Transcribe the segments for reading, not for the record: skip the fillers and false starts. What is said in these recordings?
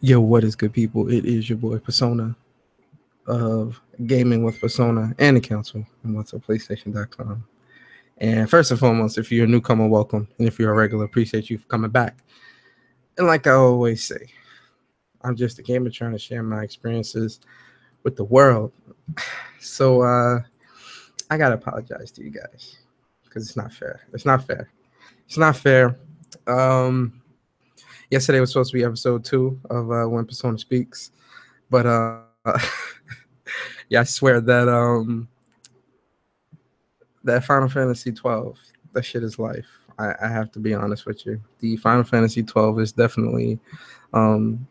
Yo, what is good, people? It is your boy Persona of Gaming with Persona and the Council and what's up PlayStation.com. And first and foremost, if you're a newcomer, welcome. And if you're a regular, appreciate you for coming back. And like I always say, I'm just a gamer trying to share my experiences with the world. So I gotta apologize to you guys because it's not fair. It's not fair. It's not fair. Um, Yesterday was supposed to be episode 2 of When Persona Speaks, but yeah, I swear that Final Fantasy 12, that shit is life. I have to be honest with you. The Final Fantasy 12 is definitely um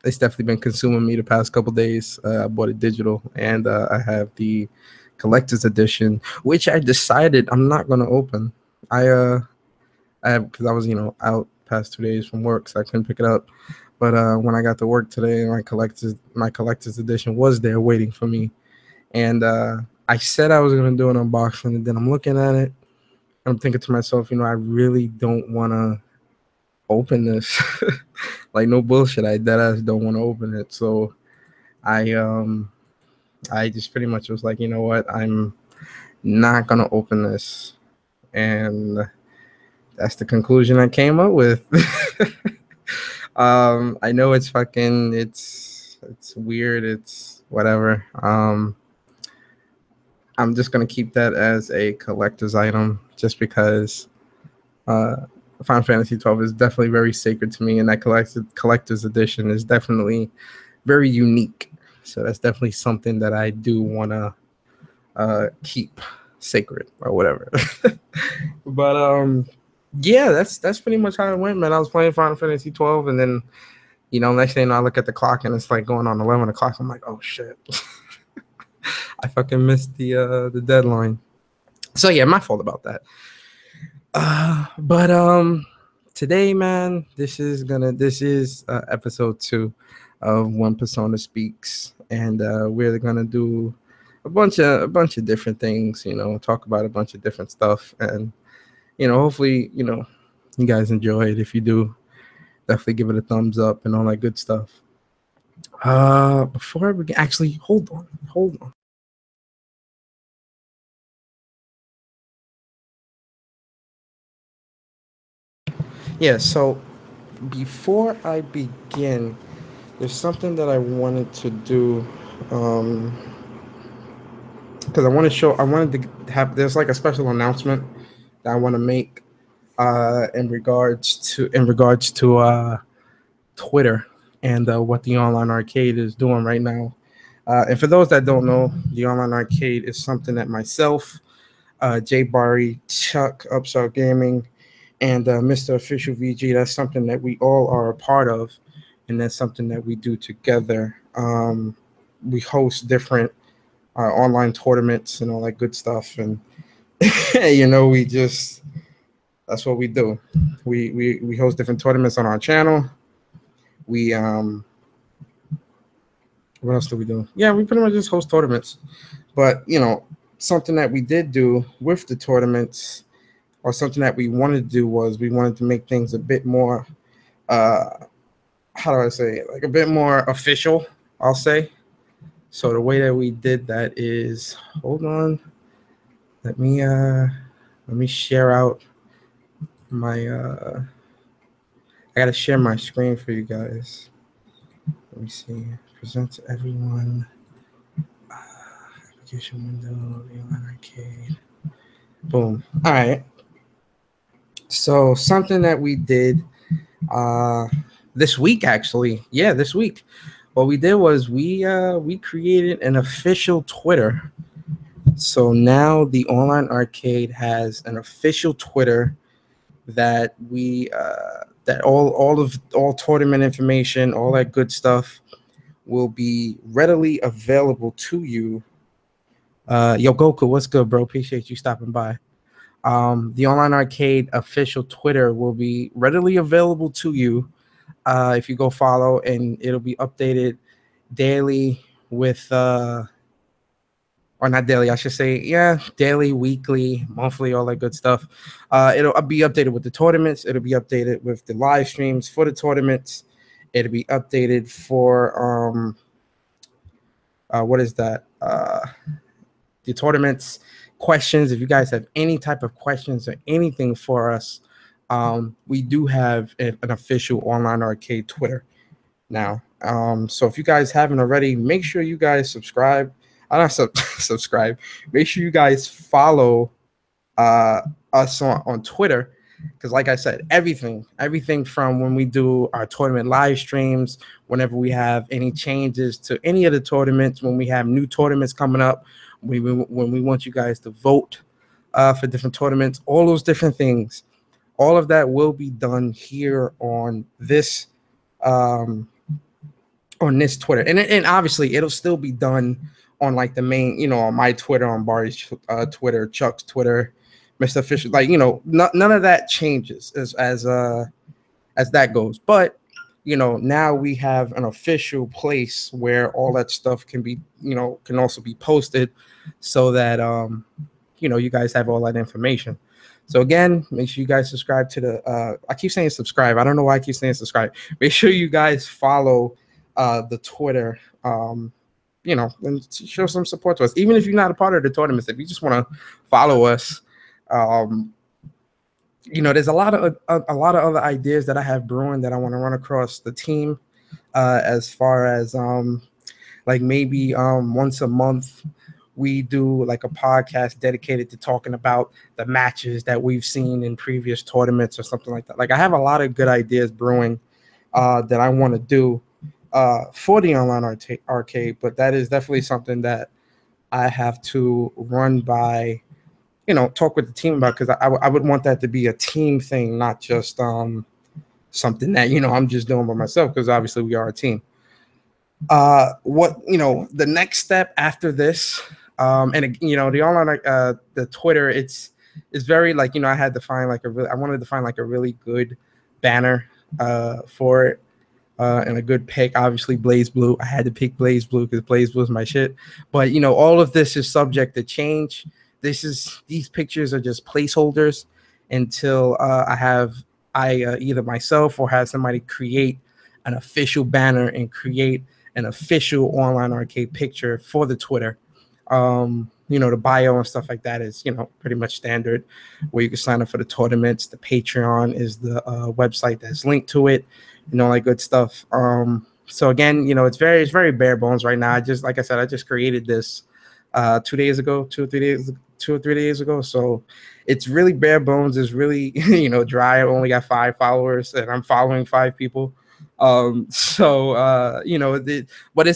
it's definitely been consuming me the past couple days. I bought it digital, and I have the collector's edition, which I decided I'm not gonna open. I uh I have, because I was out past 2 days from work, so I couldn't pick it up. But when I got to work today, my collector's edition was there waiting for me, and I said I was gonna do an unboxing, and then I'm looking at it, and I'm thinking to myself, I really don't want to open this. Like, no bullshit, I dead ass don't want to open it. So I um I just pretty much was like, you know what, I'm not gonna open this, and that's the conclusion I came up with. I know it's weird, it's whatever. I'm just gonna keep that as a collector's item, just because uh, Final Fantasy 12 is definitely very sacred to me, and that collector's edition is definitely very unique. So that's definitely something that I do wanna keep sacred or whatever. But yeah, that's pretty much how it went, man. I was playing Final Fantasy 12, and then next thing you know, I look at the clock and it's like going on 11 o'clock. I'm like, oh shit, I fucking missed the deadline. So yeah, my fault about that. But today, man, this is episode 2 of One Persona Speaks, and we're gonna do a bunch of different things. Talk about a bunch of different stuff, and hopefully, you guys enjoy it. If you do, definitely give it a thumbs up and all that good stuff. Before I begin, actually, hold on. Yeah, so before I begin, there's something that I wanted to do, um, because I wanted to have, there's like a special announcement that I want to make, in regards to Twitter and what the online arcade is doing right now. And for those that don't know, the online arcade is something that myself, Jay Barry, Chuck, Upside Gaming, and Mr. Official VG, that's something that we all are a part of, and that's something that we do together. We host different online tournaments and all that good stuff, and we just that's what we do. We host different tournaments on our channel. We What else do we do? Yeah, we pretty much just host tournaments. But something that we did do with the tournaments, or something that we wanted to do, was we wanted to make things a bit more, uh how do I say it? Like a bit more official, I'll say. So the way that we did that is, hold on, let me share out my I gotta share my screen for you guys. Let me see. Present to everyone. Application window, the online arcade. Boom. All right. So something that we did uh this week, actually. Yeah, this week. What we did was we created an official Twitter. So now the online arcade has an official Twitter that all tournament information, all that good stuff will be readily available to you. Yo, Goku, what's good, bro? Appreciate you stopping by. The online arcade official Twitter will be readily available to you if you go follow, and it'll be updated daily with or not daily, I should say, yeah, daily, weekly, monthly, all that good stuff. It'll be updated with the tournaments. It'll be updated with the live streams for the tournaments, It'll be updated for what is that? The tournaments questions. If you guys have any type of questions or anything for us, we do have an official online arcade Twitter now. So if you guys haven't already, make sure you guys subscribe. I don't subscribe. Make sure you guys follow uh, us on Twitter, because like I said, everything from when we do our tournament live streams, whenever we have any changes to any of the tournaments, when we have new tournaments coming up, when we want you guys to vote for different tournaments, all those different things, all of that will be done here um, on this Twitter, and obviously it'll still be done on like the main, on my Twitter, on Barry's Twitter, Chuck's Twitter, Mr. Fisher. Like, none of that changes as that goes. But now we have an official place where all that stuff can be, can also be posted, so that you guys have all that information. So again, make sure you guys subscribe to the. I keep saying subscribe. I don't know why I keep saying subscribe. Make sure you guys follow the Twitter. And show some support to us, even if you're not a part of the tournaments. If you just want to follow us, there's a lot of other ideas that I have brewing that I want to run across the team, as far as like maybe once a month we do like a podcast dedicated to talking about the matches that we've seen in previous tournaments or something like that. Like, I have a lot of good ideas brewing that I want to do for the online arcade, but that is definitely something that I have to run by, talk with the team about, because I would want that to be a team thing, not just something that I'm just doing by myself, because obviously we are a team. What the next step after this, and the online the Twitter, it's very, like, I had to find like I wanted to find like a really good banner for it. And a good pick, obviously Blaze Blue. I had to pick Blaze Blue because Blaze Blue is my shit. But all of this is subject to change. These pictures are just placeholders until I either myself or have somebody create an official banner and create an official online arcade picture for the Twitter. The bio and stuff like that is, pretty much standard, where you can sign up for the tournaments. The Patreon is the website that's linked to it, all that good stuff. So again, it's very bare bones right now. Like I said, I just created this 2 days ago, 2 or 3 days ago. So it's really bare bones. It's really, dry. I only got 5 followers and I'm following 5 people. But it's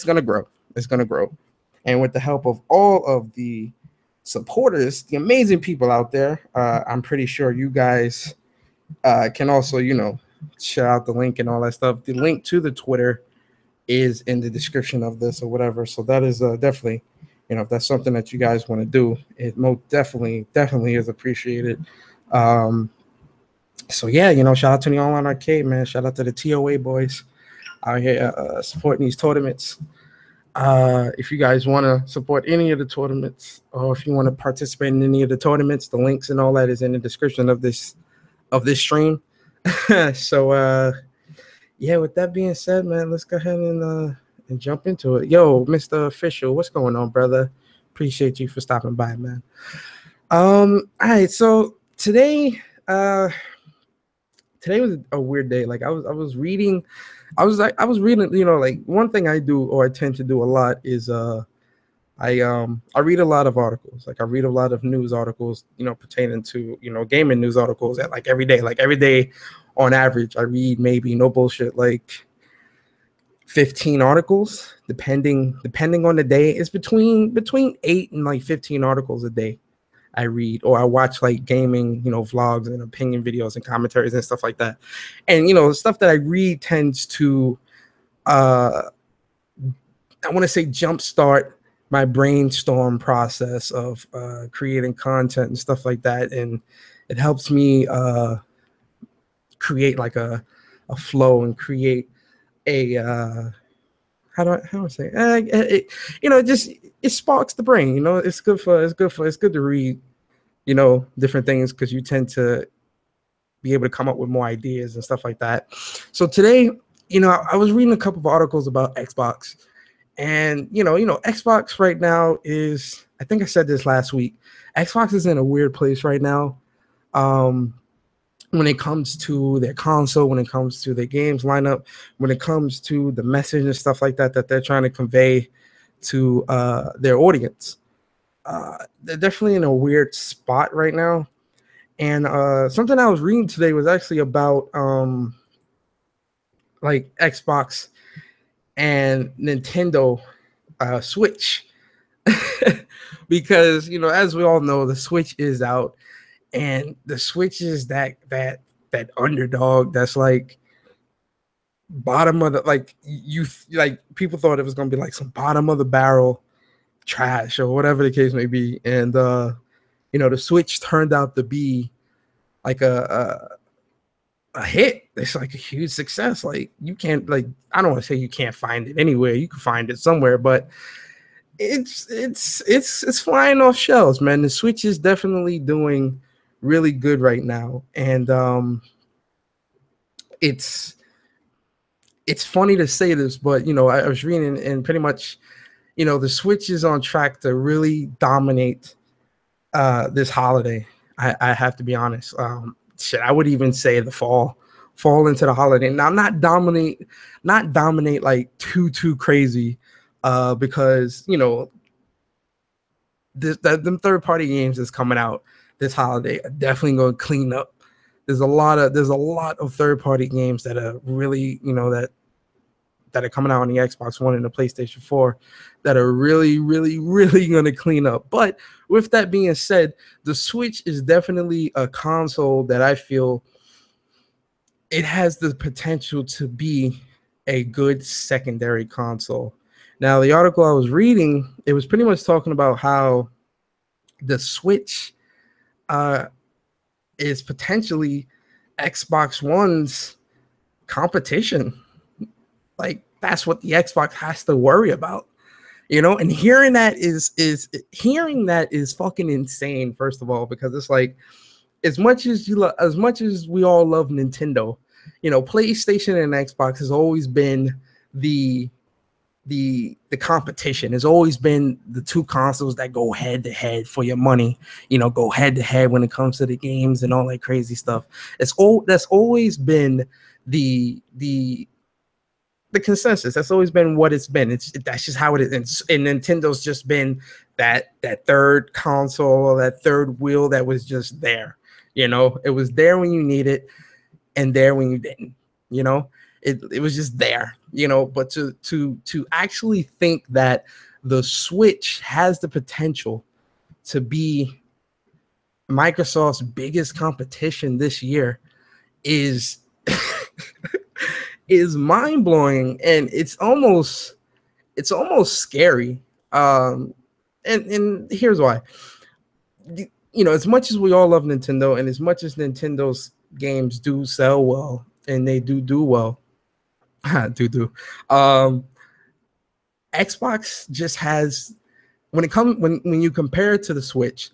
going to grow. It's going to grow. And with the help of all of the supporters, the amazing people out there, I'm pretty sure you guys can also, share out the link and all that stuff. The link to the Twitter is in the description of this or whatever. So that is definitely, if that's something that you guys want to do, it most definitely is appreciated. So yeah, shout out to the online arcade, man. Shout out to the TOA boys out here supporting these tournaments. If you guys want to support any of the tournaments, or if you want to participate in any of the tournaments, the links and all that is in the description of this stream. So yeah, with that being said, man, let's go ahead and jump into it. Yo, Mr. Official, what's going on, brother? Appreciate you for stopping by, man. All right, so today was a weird day. Like, I was reading, like, one thing I do, or I tend to do a lot, is I read a lot of articles. Like, I read a lot of news articles, pertaining to, gaming news articles at every day. Like, every day on average, I read maybe, no bullshit, like 15 articles, depending on the day. It's between 8 and 15 articles a day I read, or I watch gaming, vlogs and opinion videos and commentaries and stuff like that. And, the stuff that I read tends to, I want to say, jumpstart my brainstorm process of creating content and stuff like that. And it helps me create a flow and create a, how do I say it sparks the brain. It's good to read, different things, because you tend to be able to come up with more ideas and stuff like that. So today I was reading a couple of articles about Xbox, and Xbox right now is, I think I said this last week, Xbox is in a weird place right now. Um, when it comes to their console, when it comes to their games lineup, when it comes to the message and stuff like that that they're trying to convey to their audience. They're definitely in a weird spot right now. And something I was reading today was actually about like Xbox and Nintendo Switch. Because as we all know, the Switch is out, and the Switch is that underdog that's like bottom of the, like, like people thought it was gonna be like some bottom of the barrel trash or whatever the case may be. And the Switch turned out to be like a hit. It's like a huge success. Like, you can't, like, I don't want to say you can't find it anywhere. You can find it somewhere, but it's flying off shelves, man. The Switch is definitely doing really good right now. And it's funny to say this, but I was reading, and pretty much, the Switch is on track to really dominate this holiday. I have to be honest. Shit, I would even say the fall into the holiday. Now, not dominate like too crazy, because them third party games that's coming out this holiday are definitely going to clean up. There's a lot of third party games that are really that are coming out on the Xbox One and the PlayStation 4 that are really, really, really going to clean up. But with that being said, the Switch is definitely a console that I feel it has the potential to be a good secondary console. Now, the article I was reading, it was pretty much talking about how the Switch is potentially Xbox One's competition. Like, that's what the Xbox has to worry about, and hearing that is fucking insane, first of all, because it's like, as much as as much as we all love Nintendo, PlayStation and Xbox has always been the the competition. Has always been the two consoles that go head to head for your money, go head to head when it comes to the games and all that crazy stuff. That's always been the the consensus. That's always been what it's been. That's just how it is. And Nintendo's just been that third console, or that third wheel that was just there. It was there when you need it, and there when you didn't. It was just there. But to actually think that the Switch has the potential to be Microsoft's biggest competition this year is is mind blowing, and it's almost scary. And here's why. As much as we all love Nintendo, and as much as Nintendo's games do sell well, and they do well, Xbox just has, when you compare it to the Switch,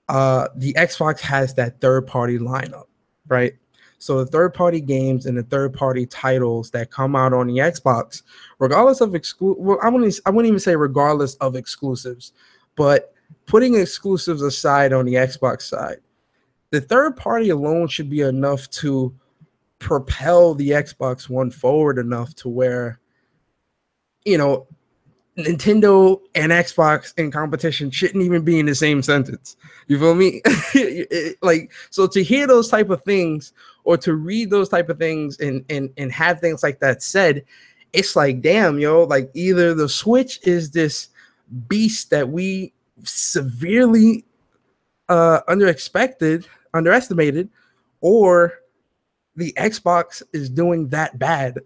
the Xbox has that third party lineup, right? So the third party games and the third party titles that come out on the Xbox, regardless of I wouldn't even say regardless of exclusives, but putting exclusives aside on the Xbox side, the third party alone should be enough to propel the Xbox One forward enough to where, Nintendo and Xbox in competition shouldn't even be in the same sentence. You feel me? Like, so to hear those type of things, or to read those type of things, and have things like that said, it's like, damn, like, either the Switch is this beast that we severely underestimated, or the Xbox is doing that bad.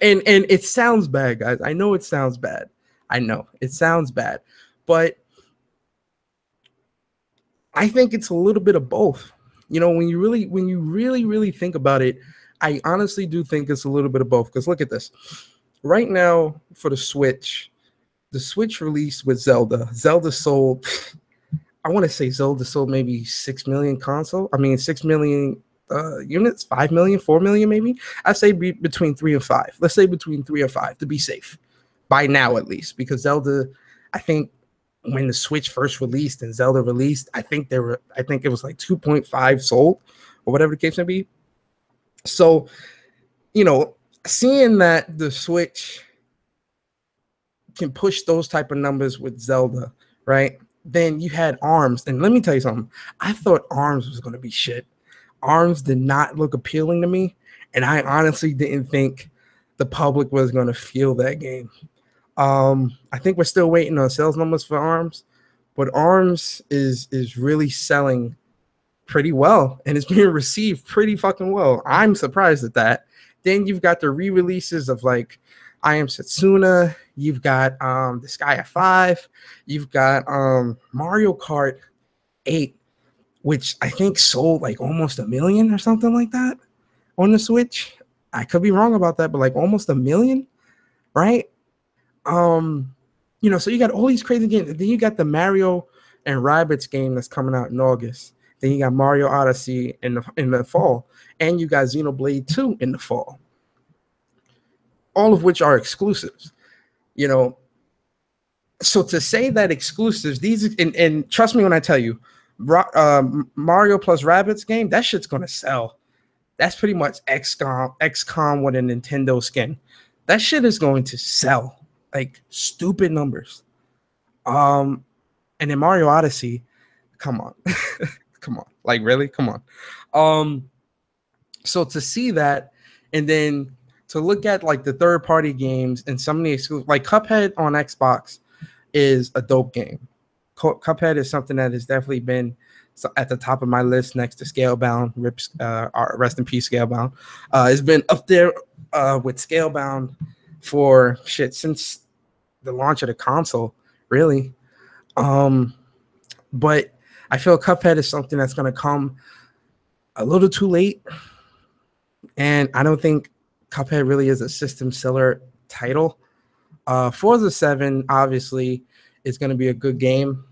and it sounds bad, guys. I know it sounds bad. I know it sounds bad, but I think it's a little bit of both. When you really think about it, I honestly do think it's a little bit of both. Because look at this. Right now, for the Switch released with Zelda. Zelda sold, I want to say Zelda sold maybe 6 million units, 5 million, 4 million, maybe. I say between 3 and 5. Let's say between 3 and 5 to be safe by now, at least, because Zelda, I think when the Switch first released and Zelda released, I think it was like 2.5 sold or whatever the case may be. So, seeing that the Switch can push those type of numbers with Zelda, right? Then you had ARMS, and let me tell you something. I thought ARMS was going to be shit. ARMS did not look appealing to me, and I honestly didn't think the public was going to feel that game. I think we're still waiting on sales numbers for ARMS, but ARMS is really selling pretty well, and it's being received pretty fucking well. I'm surprised at that. Then you've got the re-releases of like I Am Setsuna. You've got the Sky F5. You've got Mario Kart 8, which I think sold like almost 1 million or something like that on the Switch. I could be wrong about that, but like almost 1 million, right? So you got all these crazy games. Then you got the Mario and Rabbids game that's coming out in August. Then you got Mario Odyssey in the fall, and you got Xenoblade 2 in the fall. All of which are exclusives, So to say that exclusives, these and trust me when I tell you, Mario plus Rabbids game, that shit's gonna sell. That's pretty much XCOM with a Nintendo skin. That shit is going to sell like stupid numbers. And then Mario Odyssey, come on. Come on. Like really? Come on. So to see that, and then to look at like the third-party games and some of the exclusive, like Cuphead on Xbox is a dope game. Cuphead is something that has definitely been at the top of my list next to Scalebound. Rest in peace, Scalebound. It's been up there with Scalebound for shit since the launch of the console, really. But I feel Cuphead is something that's going to come a little too late, and I don't think Cuphead really is a system seller title. Forza 7 obviously is going to be a good game,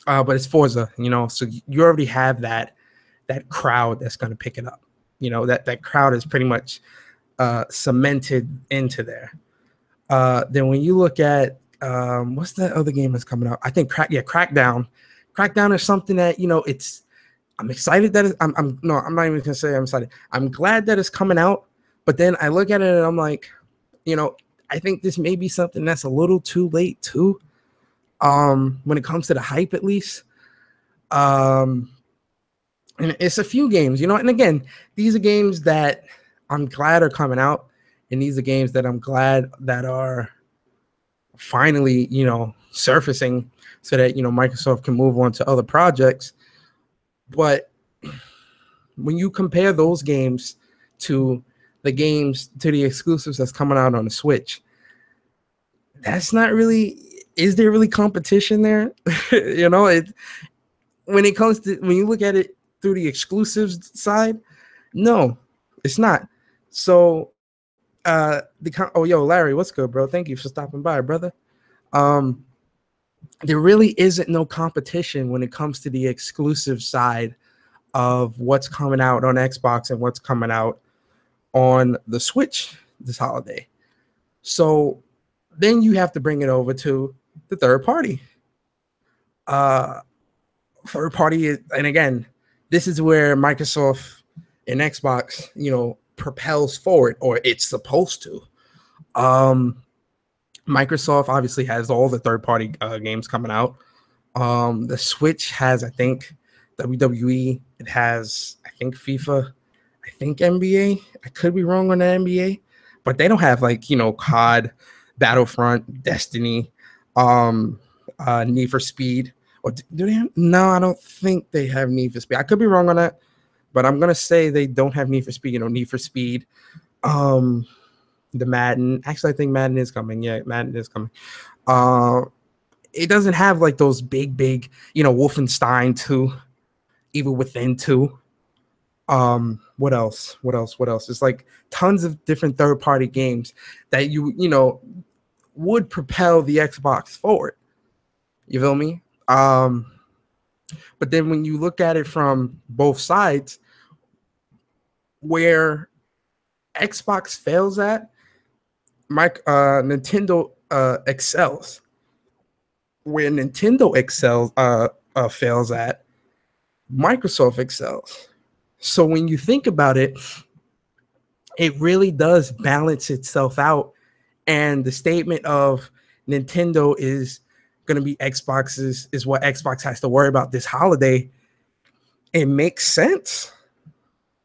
but it's Forza, so you already have that crowd that's going to pick it up. That crowd is pretty much cemented into there. Then when you look at what's that other game that's coming out? I think Crackdown. Crackdown is something that I'm excited that I'm not even gonna say I'm excited. I'm glad that it's coming out, but then I look at it and I'm like, I think this may be something that's a little too late too. When it comes to the hype, at least. And it's a few games, and again, these are games that I'm glad are coming out, and these are games that I'm glad that are finally, surfacing so that, Microsoft can move on to other projects. But when you compare those games to the exclusives that's coming out on the Switch, that's not really, is there really competition there? When you look at it through the exclusives side, no, it's not. So yo, Larry, what's good, bro? Thank you for stopping by, brother. There really isn't no competition when it comes to the exclusive side of what's coming out on Xbox and what's coming out on the Switch this holiday. So then you have to bring it over to the third party. Third party, and again, this is where Microsoft and Xbox, propels forward, or it's supposed to. Microsoft obviously has all the third-party games coming out. The Switch has, I think, WWE. It has, I think, FIFA. I think NBA. I could be wrong on the NBA, but they don't have like COD, Battlefront, Destiny, Need for Speed. Or do they have? No, I don't think they have Need for Speed. I could be wrong on that, but I'm gonna say they don't have Need for Speed. Need for Speed. The Madden. Actually, I think Madden is coming. Yeah, Madden is coming. It doesn't have like those big, Wolfenstein 2, Evil Within 2. What else? It's like tons of different third-party games that would propel the Xbox forward. You feel me? But then when you look at it from both sides, Where Xbox fails at, Nintendo excels. Where Nintendo excels fails at, Microsoft excels. So when you think about it, it really does balance itself out. And the statement of Nintendo is going to be Xbox's is what Xbox has to worry about this holiday. It makes sense.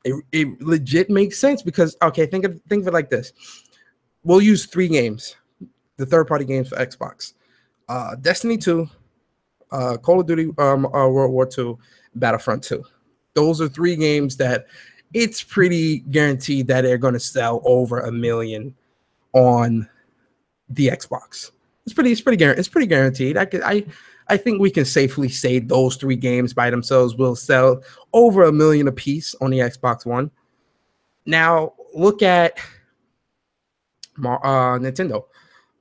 It legit makes sense because okay, think of it like this. We'll use 3 games, the third party games for Xbox. Destiny 2, Call of Duty World War II, Battlefront 2. Those are 3 games that it's pretty guaranteed that they're going to sell over 1 million on the Xbox. It's pretty guaranteed. I think we can safely say those 3 games by themselves will sell over 1 million apiece on the Xbox One. Now look at Nintendo.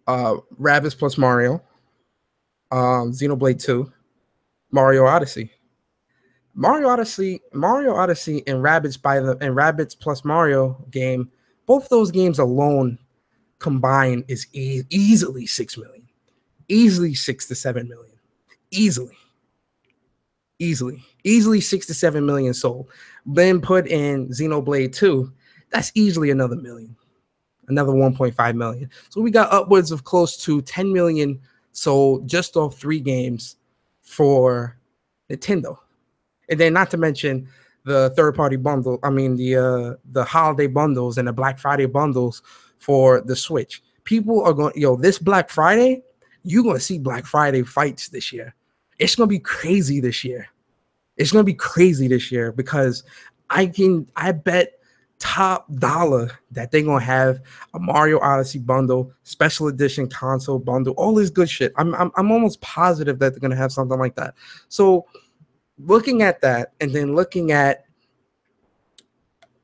Rabbids plus Mario, Xenoblade 2, Mario Odyssey. Mario Odyssey, and Rabbids plus Mario game, both those games alone combined is easily 6 million, easily 6 to 7 million, easily 6 to 7 million sold. Then put in Xenoblade 2, that's easily another million, another 1.5 million. So we got upwards of close to 10 million sold just off 3 games for Nintendo. And then not to mention the third party bundle, the holiday bundles and the Black Friday bundles for the Switch. People are going, this Black Friday, you're going to see Black Friday fights this year. It's going to be crazy this year. Because I bet top dollar that they're going to have a Mario Odyssey bundle, special edition console bundle, all this good shit. I'm almost positive that they're going to have something like that. So looking at that and then looking at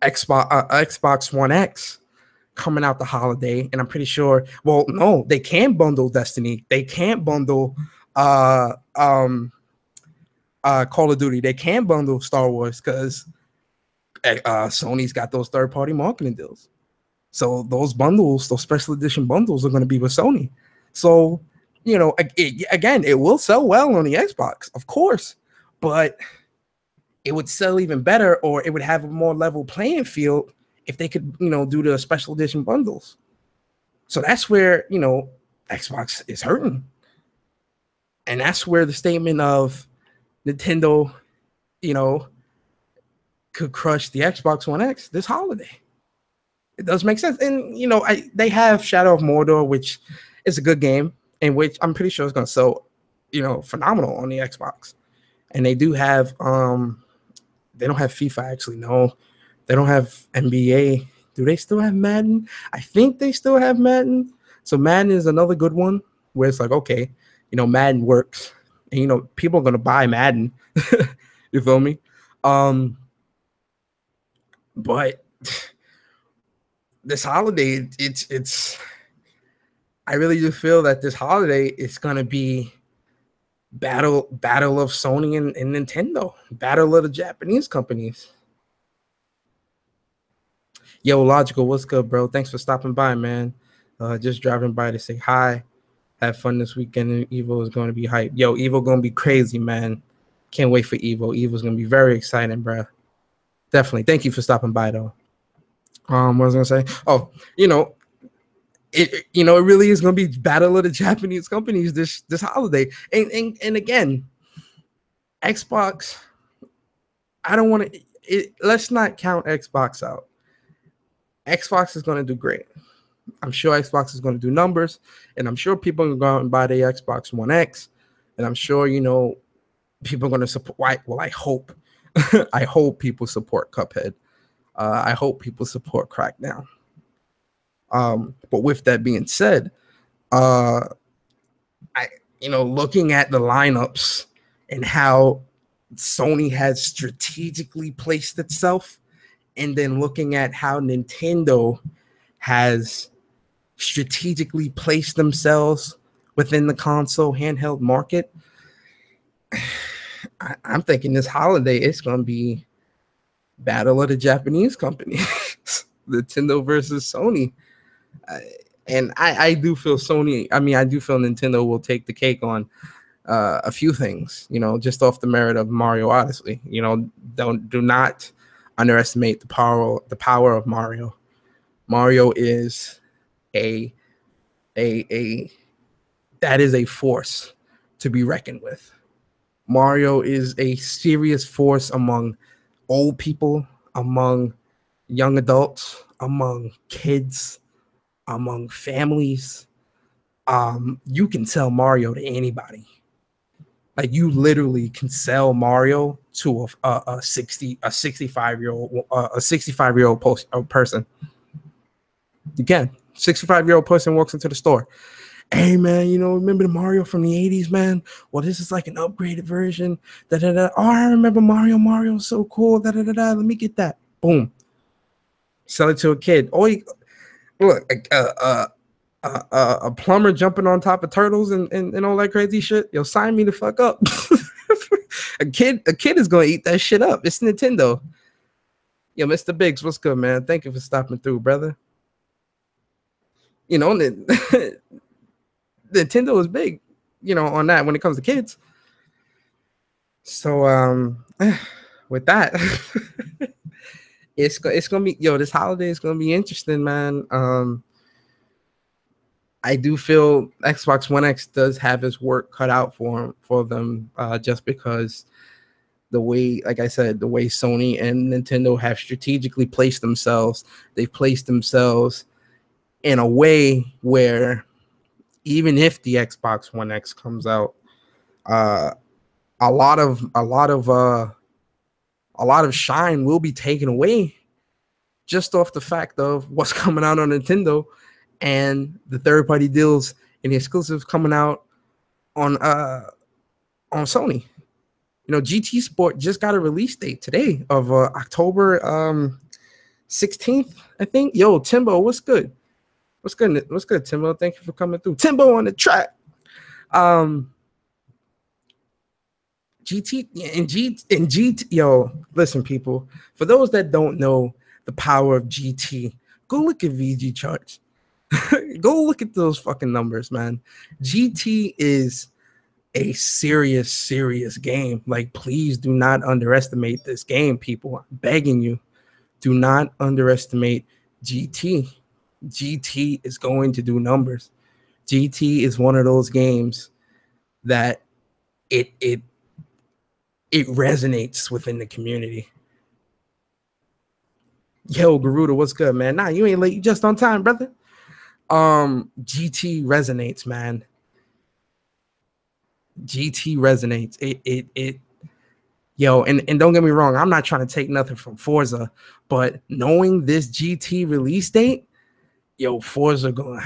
Xbox One X coming out the holiday, and I'm pretty sure, well, no, they can bundle Destiny. They can't bundle Call of Duty. They can bundle Star Wars because Sony's got those third-party marketing deals. So those bundles, those special edition bundles are going to be with Sony. So, again, it will sell well on the Xbox, of course, but it would sell even better, or it would have a more level playing field if they could, do the special edition bundles. So that's where, Xbox is hurting. And that's where the statement of Nintendo, could crush the Xbox One X this holiday. It does make sense. And, they have Shadow of Mordor, which is a good game, and which I'm pretty sure is going to sell, phenomenal on the Xbox. And they do have, they don't have FIFA, actually. No, they don't have NBA. Do they still have Madden? I think they still have Madden. So Madden is another good one where it's like, okay, Madden works. And, people are going to buy Madden. You feel me? But this holiday, it's I really do feel that this holiday is going to be battle of Sony and Nintendo, battle of the Japanese companies. Yo, Logical, what's good, bro? Thanks for stopping by, man. Just driving by to say hi. Have fun this weekend. And Evo is going to be hype. Yo, Evo going to be crazy, man. Can't wait for Evo. Evo's going to be very exciting, bro. Definitely. Thank you for stopping by, though. What was I going to say? Oh, it really is going to be battle of the Japanese companies this holiday. And again, Xbox, I don't want to, let's not count Xbox out. Xbox is going to do great. I'm sure Xbox is going to do numbers, and I'm sure people are going to go out and buy the Xbox One X, and I'm sure, people are going to support, well, I hope, I hope people support Cuphead. I hope people support Crackdown. But with that being said, looking at the lineups and how Sony has strategically placed itself, and then looking at how Nintendo has strategically placed themselves within the console handheld market, I'm thinking this holiday it's going to be Battle of the Japanese companies, Nintendo versus Sony. And I do feel Sony. I mean, I do feel Nintendo will take the cake on a few things. You know, just off the merit of Mario Odyssey. You know, do not underestimate the power of Mario. Mario is a that is a force to be reckoned with. Mario is a serious force among old people, among young adults, among kids, among families. You can sell Mario to anybody. Like you literally can sell Mario to a 65-year-old a 65-year-old person. You can. 65-year-old person walks into the store. Hey man, you know, remember the Mario from the 80s, man? Well, this is like an upgraded version. Da da da. Oh, I remember Mario. Mario's so cool. Da da da da. Let me get that. Boom. Sell it to a kid. Oh, look, a plumber jumping on top of turtles and all that crazy shit. Yo, sign me the fuck up. a kid is gonna eat that shit up. It's Nintendo. Yo, Mr. Biggs, what's good, man? Thank you for stopping through, brother. You know, Nintendo is big, you know, on that when it comes to kids. So with that, it's gonna be, yo, this holiday is gonna be interesting, man. I do feel Xbox One X does have its work cut out for them, just because the way, like I said, the way Sony and Nintendo have strategically placed themselves, they've placed themselves in a way where even if the Xbox One X comes out, a lot of shine will be taken away just off the fact of what's coming out on Nintendo and the third-party deals and the exclusives coming out on Sony. You know, GT Sport just got a release date today of October 16th, I think. Yo, Timbo, what's good? What's good? What's good, Timbo? Thank you for coming through. Timbo on the track. Yo, listen, people. For those that don't know the power of GT, go look at VG charts. Go look at those fucking numbers, man. GT is a serious game. Like, please do not underestimate this game, people. I'm begging you, do not underestimate GT. GT is going to do numbers. GT is one of those games that it resonates within the community. Yo, Garuda, what's good, man? Nah, you ain't late. You just on time, brother. GT resonates, man. GT resonates. It yo, and don't get me wrong, I'm not trying to take nothing from Forza, but knowing this GT release date, Forza's gonna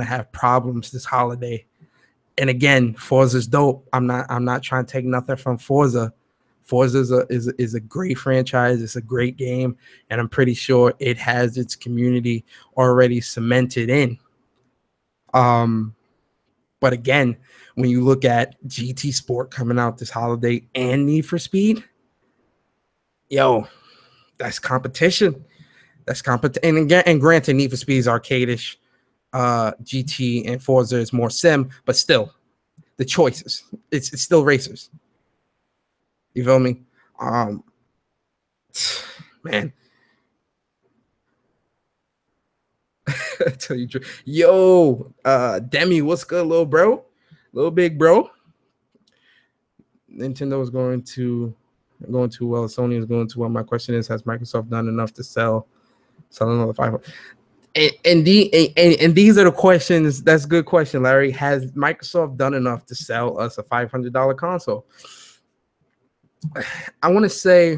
have problems this holiday. And again, Forza's dope. I'm not trying to take nothing from Forza. Forza is a great franchise. It's a great game, and I'm pretty sure it has its community already cemented in. But again, when you look at GT Sport coming out this holiday and Need for Speed, yo, that's competition. That's competition. And granted, Need for Speed is arcade-ish. GT and Forza is more sim, but still, the choices. It's still racers. You feel me? Man. Tell you true. Yo, Demi, what's good, little bro? Little big bro. Nintendo is going too well. Sony is going too well. My question is, has Microsoft done enough to sell another 500? And these are the questions. That's a good question, Larry. Has Microsoft done enough to sell us a $500 console? I'll say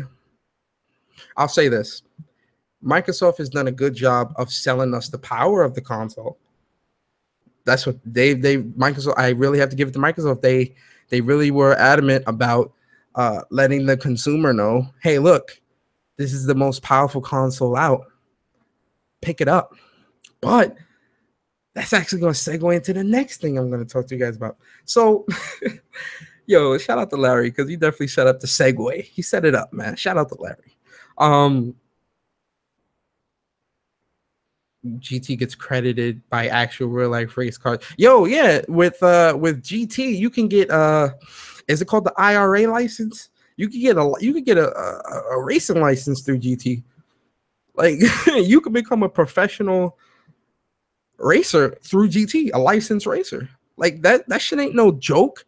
this. Microsoft has done a good job of selling us the power of the console. That's what Microsoft, I really have to give it to Microsoft. They really were adamant about letting the consumer know, hey, look, this is the most powerful console out. Pick it up. But that's actually going to segue into the next thing I'm going to talk to you guys about. So Yo, shout out to Larry because he definitely set up the segue. He set it up, man. Shout out to Larry. Um, GT gets credited by actual real life race cars. Yo, yeah, with GT you can get is it called the IRA license? You could get a racing license through GT. Like you could become a professional racer through GT, a licensed racer. Like that shit ain't no joke.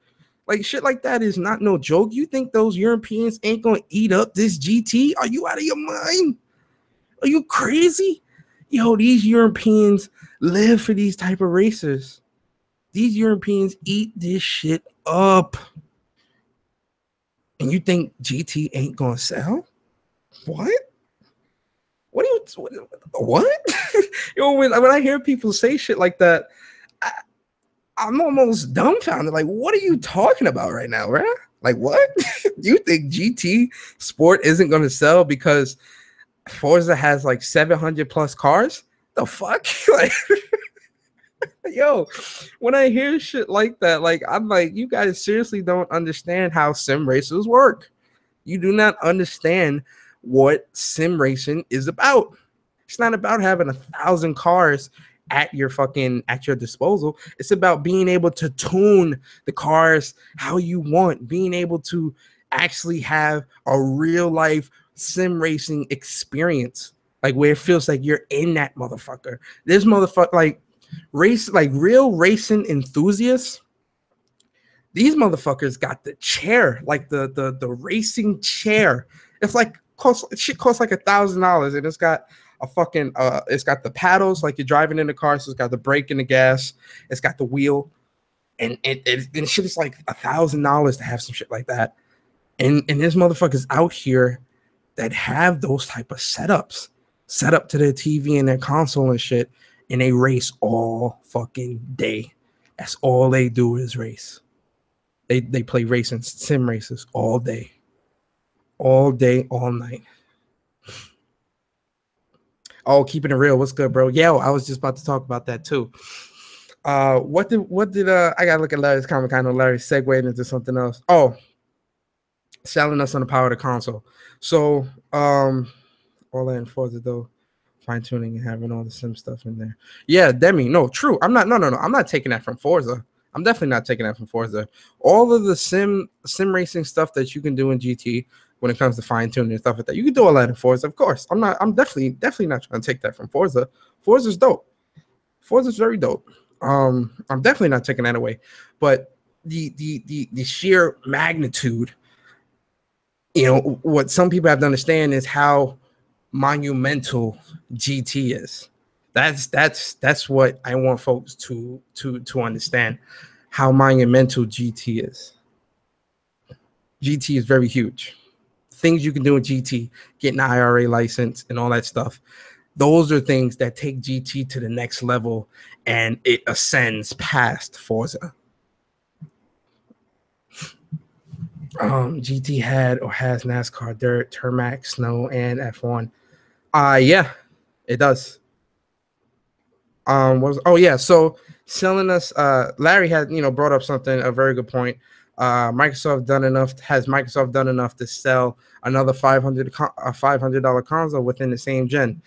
Like shit like that is not no joke. You think those Europeans ain't gonna eat up this GT? Are you out of your mind? Are you crazy? Yo, these Europeans live for these type of racers. These Europeans eat this shit up. And you think GT ain't gonna sell? What? What do you what? Yo, when I hear people say shit like that, I'm almost dumbfounded. Like, what are you talking about right now, right? Like, what? You think GT Sport isn't gonna sell because Forza has like 700 plus cars? The fuck? Like, yo, when I hear shit like that, like I'm like, you guys seriously don't understand how sim racers work. You do not understand what sim racing is about. It's not about having 1,000 cars at your disposal. It's about being able to tune the cars how you want, being able to actually have a real life sim racing experience, like where it feels like you're in that motherfucker. This motherfucker, like real racing enthusiasts, these motherfuckers got the chair, like the racing chair. It's like shit costs like $1,000, and it's got a fucking it's got the paddles like you're driving in the car, so it's got the brake and the gas, it's got the wheel, and and shit is like $1,000 to have some shit like that. And there's motherfuckers out here that have those type of setups set up to their TV and their console and shit, and they race all fucking day. That's all they do is race. They play racing sim races all day, all night. Oh, keeping it real. What's good, bro? Yeah, I was just about to talk about that too. What did I gotta look at Larry's comment? Kind of Larry segued into something else. Oh, selling us on the power of the console. So all that in Forza though, fine tuning and having all the sim stuff in there. Yeah, Demi, no, true. I'm not. No. I'm not taking that from Forza. I'm definitely not taking that from Forza. All of the sim racing stuff that you can do in GT when it comes to fine tuning and stuff like that, you can do all that in Forza. Of course, I'm not. I'm definitely not trying to take that from Forza. Forza's dope. Forza's very dope. I'm definitely not taking that away, but the sheer magnitude, you know, what some people have to understand is how monumental GT is. That's what I want folks to understand, how monumental GT is. GT is very huge. Things you can do in GT, getting an IRA license and all that stuff. Those are things that take GT to the next level, and it ascends past Forza. GT had or has NASCAR, dirt, tarmac, snow, and F1. Yeah, it does. So selling us, Larry had brought up something, a very good point. Microsoft has Microsoft done enough to sell another $500 console within the same gen?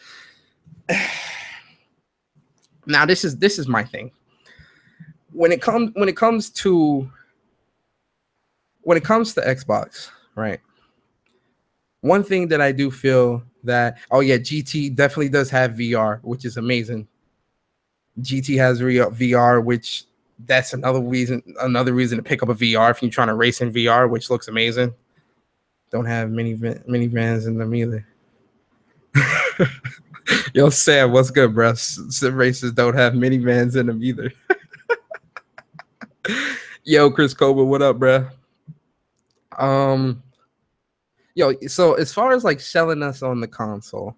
Now this is my thing. When it comes to Xbox, right? One thing that I do feel that, oh yeah, GT definitely does have VR, which is amazing. GT has VR, which that's another reason to pick up a VR if you're trying to race in VR, which looks amazing. Don't have minivans in them either. Yo, Sam, what's good, bro? Sim races don't have minivans in them either. Yo, Chris Coba, what up, bro? Yo, so as far as like selling us on the console,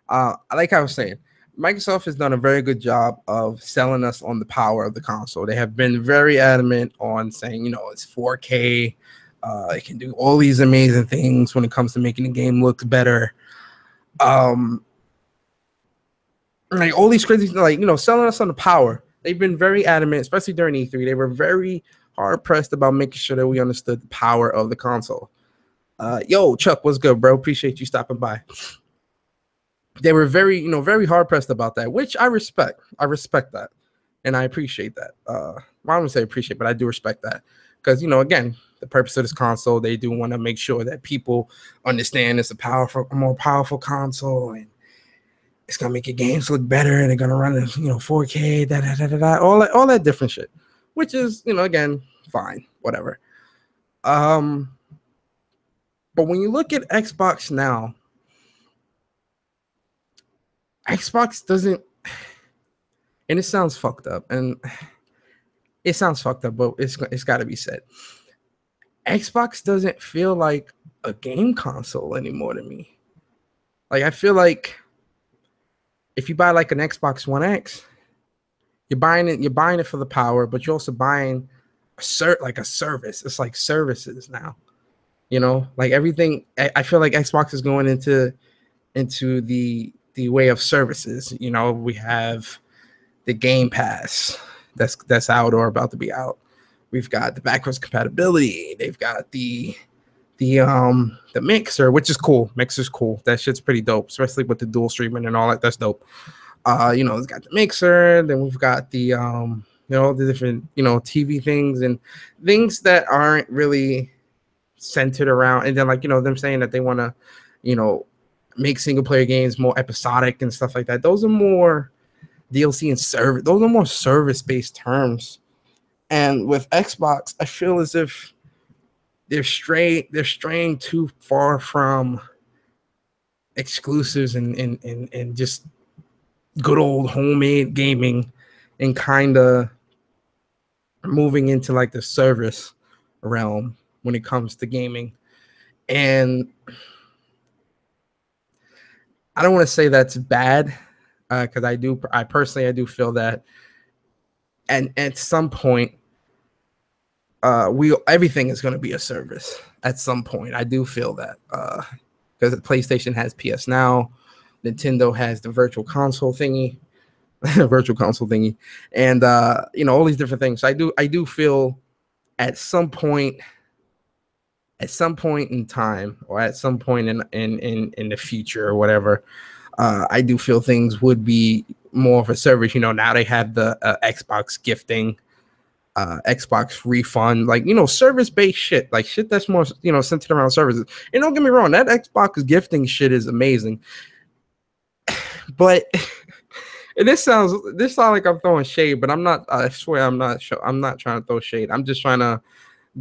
like I was saying, Microsoft has done a very good job of selling us on the power of the console. They have been very adamant on saying, it's 4K. It can do all these amazing things when it comes to making the game look better. Like all these crazy, like, selling us on the power. They've been very adamant, especially during E3. They were very hard pressed about making sure that we understood the power of the console. Yo, Chuck, what's good, bro? Appreciate you stopping by. They were very, very hard pressed about that, which I respect. I respect that, and I appreciate that. Well, I don't say appreciate, but I do respect that because again, the purpose of this console, they do want to make sure that people understand it's a more powerful console, and it's gonna make your games look better, and they're gonna run it, 4K, all that different shit, which is, again, fine, whatever. But when you look at Xbox now, Xbox doesn't, and it sounds fucked up, but it's got to be said. Xbox doesn't feel like a game console anymore to me. Like, I feel like if you buy like an Xbox One X, you're buying it for the power, but you're also buying a service. It's like services now. Like everything. I feel like Xbox is going into the way of services. We have the Game Pass that's out or about to be out. We've got the backwards compatibility. They've got the mixer, which is cool. Mixer's cool. That shit's pretty dope, especially with the dual streaming and all that. That's dope. It's got the mixer. Then we've got the the different TV things and things that aren't really centered around. And then them saying that they want to make single player games more episodic and stuff like that. Those are more DLC and service. Those are more service based terms. And with Xbox, I feel as if they're straying too far from exclusives and just good old homemade gaming, and kind of moving into like the service realm when it comes to gaming. And I don't want to say that's bad, because I personally do feel that, and at some point, everything is going to be a service at some point. I do feel that, because PlayStation has PS Now, Nintendo has the virtual console thingy, and all these different things. So I do feel at some point in time, or at some point in the future or whatever, I do feel things would be more of a service. Now they have the Xbox gifting, Xbox refund, like service-based shit, like shit that's more centered around services. And don't get me wrong, that Xbox gifting shit is amazing, but and this sounds like I'm throwing shade, but I'm not. I swear I'm not. I'm not trying to throw shade. I'm just trying to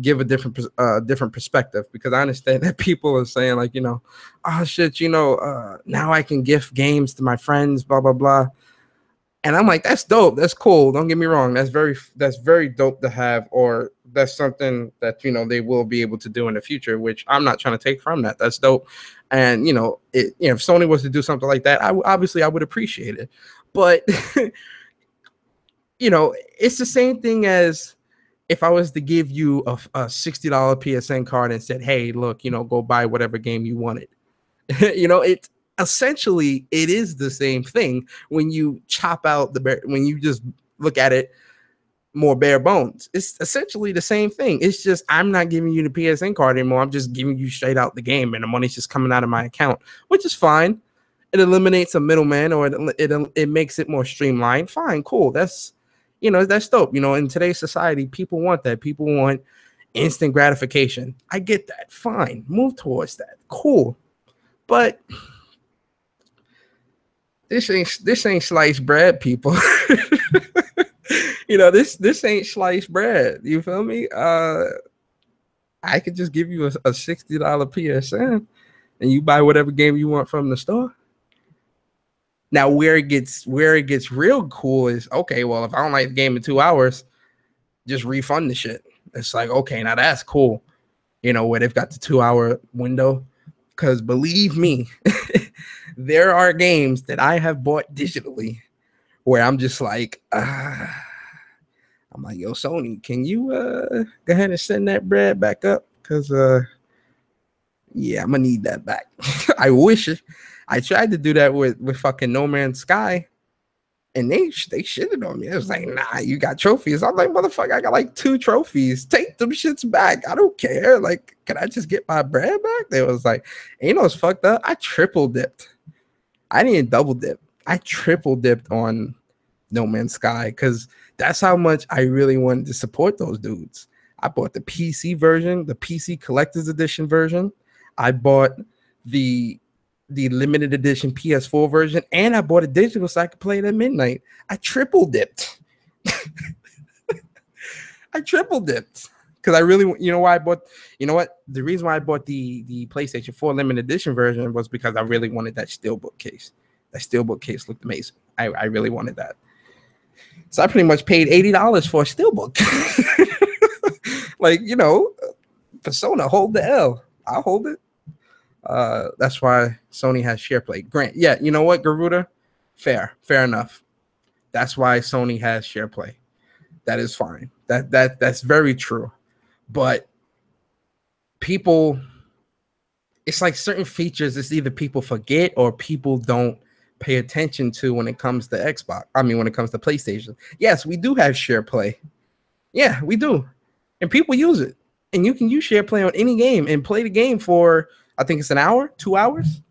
give a different perspective, because I understand that people are saying like, oh shit, now I can gift games to my friends, blah blah blah. And I'm like, that's dope. That's cool. Don't get me wrong. That's very dope to have, or that's something that they will be able to do in the future, which I'm not trying to take from that. That's dope. And if Sony was to do something like that, I would appreciate it. But it's the same thing as if I was to give you a $60 PSN card and said, hey, look, go buy whatever game you wanted. It's essentially, it is the same thing when you chop out when you just look at it more bare bones. It's essentially the same thing. It's just, I'm not giving you the PSN card anymore. I'm just giving you straight out the game, and the money's just coming out of my account, which is fine. It eliminates a middleman, or it makes it more streamlined. Fine, cool. That's that's dope. In today's society, people want that. People want instant gratification. I get that. Fine, move towards that. Cool, but this ain't sliced bread, people. This ain't sliced bread. You feel me? I could just give you a $60 PSN, and you buy whatever game you want from the store. Now, where it gets real cool is, okay, well, if I don't like the game in 2 hours, just refund the shit. It's like, okay, now that's cool. Where they've got the 2-hour window. Because believe me, there are games that I have bought digitally where I'm just like, I'm like, yo, Sony, can you go ahead and send that bread back up? Because, yeah, I'm going to need that back. I wish I tried to do that with fucking No Man's Sky, And they shitted on me. It was like, nah, you got trophies. I'm like, motherfucker, I got like 2 trophies. Take them shits back. I don't care. Like, can I just get my bread back? They was like, and you know what's fucked up? I triple dipped. I didn't double dip. I triple dipped on No Man's Sky because that's how much I really wanted to support those dudes. I bought the PC version, the PC collector's edition version. I bought the limited edition PS4 version, and I bought a digital so I could play it at midnight. I triple dipped. I triple dipped because I really, you know why I bought, you know what? The reason why I bought the PlayStation 4 limited edition version was because I really wanted that steelbook case. That steelbook case looked amazing. I really wanted that. So I pretty much paid $80 for a steelbook. Like, you know, Persona, hold the L. I'll hold it. That's why Sony has SharePlay. Grant, yeah, you know what, Garuda? Fair enough. That's why Sony has SharePlay. That is fine. That's very true. But people, it's like certain features, it's either people forget or people don't pay attention to when it comes to Xbox. I mean, when it comes to PlayStation. Yes, we do have SharePlay. Yeah, we do. And people use it. And you can use SharePlay on any game and play the game for, I think it's an hour, 2 hours,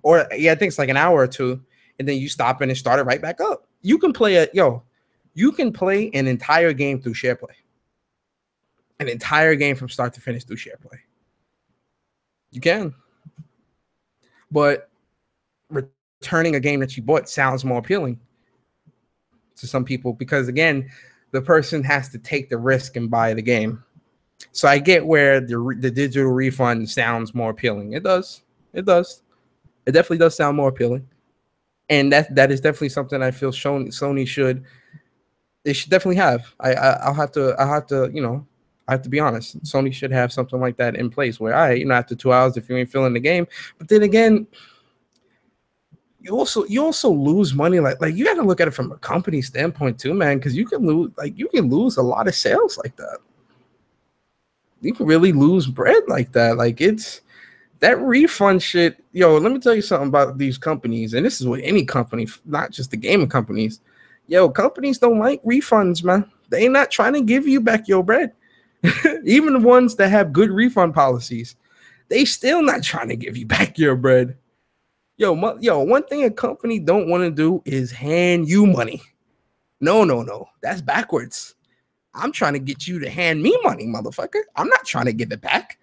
or yeah, I think it's like an hour or two, and then you stop it and start it right back up. You can play you can play an entire game through SharePlay, an entire game from start to finish through SharePlay. You can, but returning a game that you bought sounds more appealing to some people because again, the person has to take the risk and buy the game. So I get where the digital refund sounds more appealing. It does. It definitely does sound more appealing. And that is definitely something I feel Sony should definitely have. I'll have to, you know, I have to be honest. Sony should have something like that in place where, you know, after 2 hours, if you ain't feeling the game, but then again, you also lose money. Like you got to look at it from a company standpoint too, man, because you can lose a lot of sales like that. You can really lose bread like that. Like it's that refund shit. Yo, let me tell you something about these companies, and this is with any company, not just the gaming companies. Yo, companies don't like refunds, man. They ain't not trying to give you back your bread. Even the ones that have good refund policies, they still not trying to give you back your bread. Yo, one thing a company don't want to do is hand you money. No. That's backwards. I'm trying to get you to hand me money, motherfucker. I'm not trying to give it back.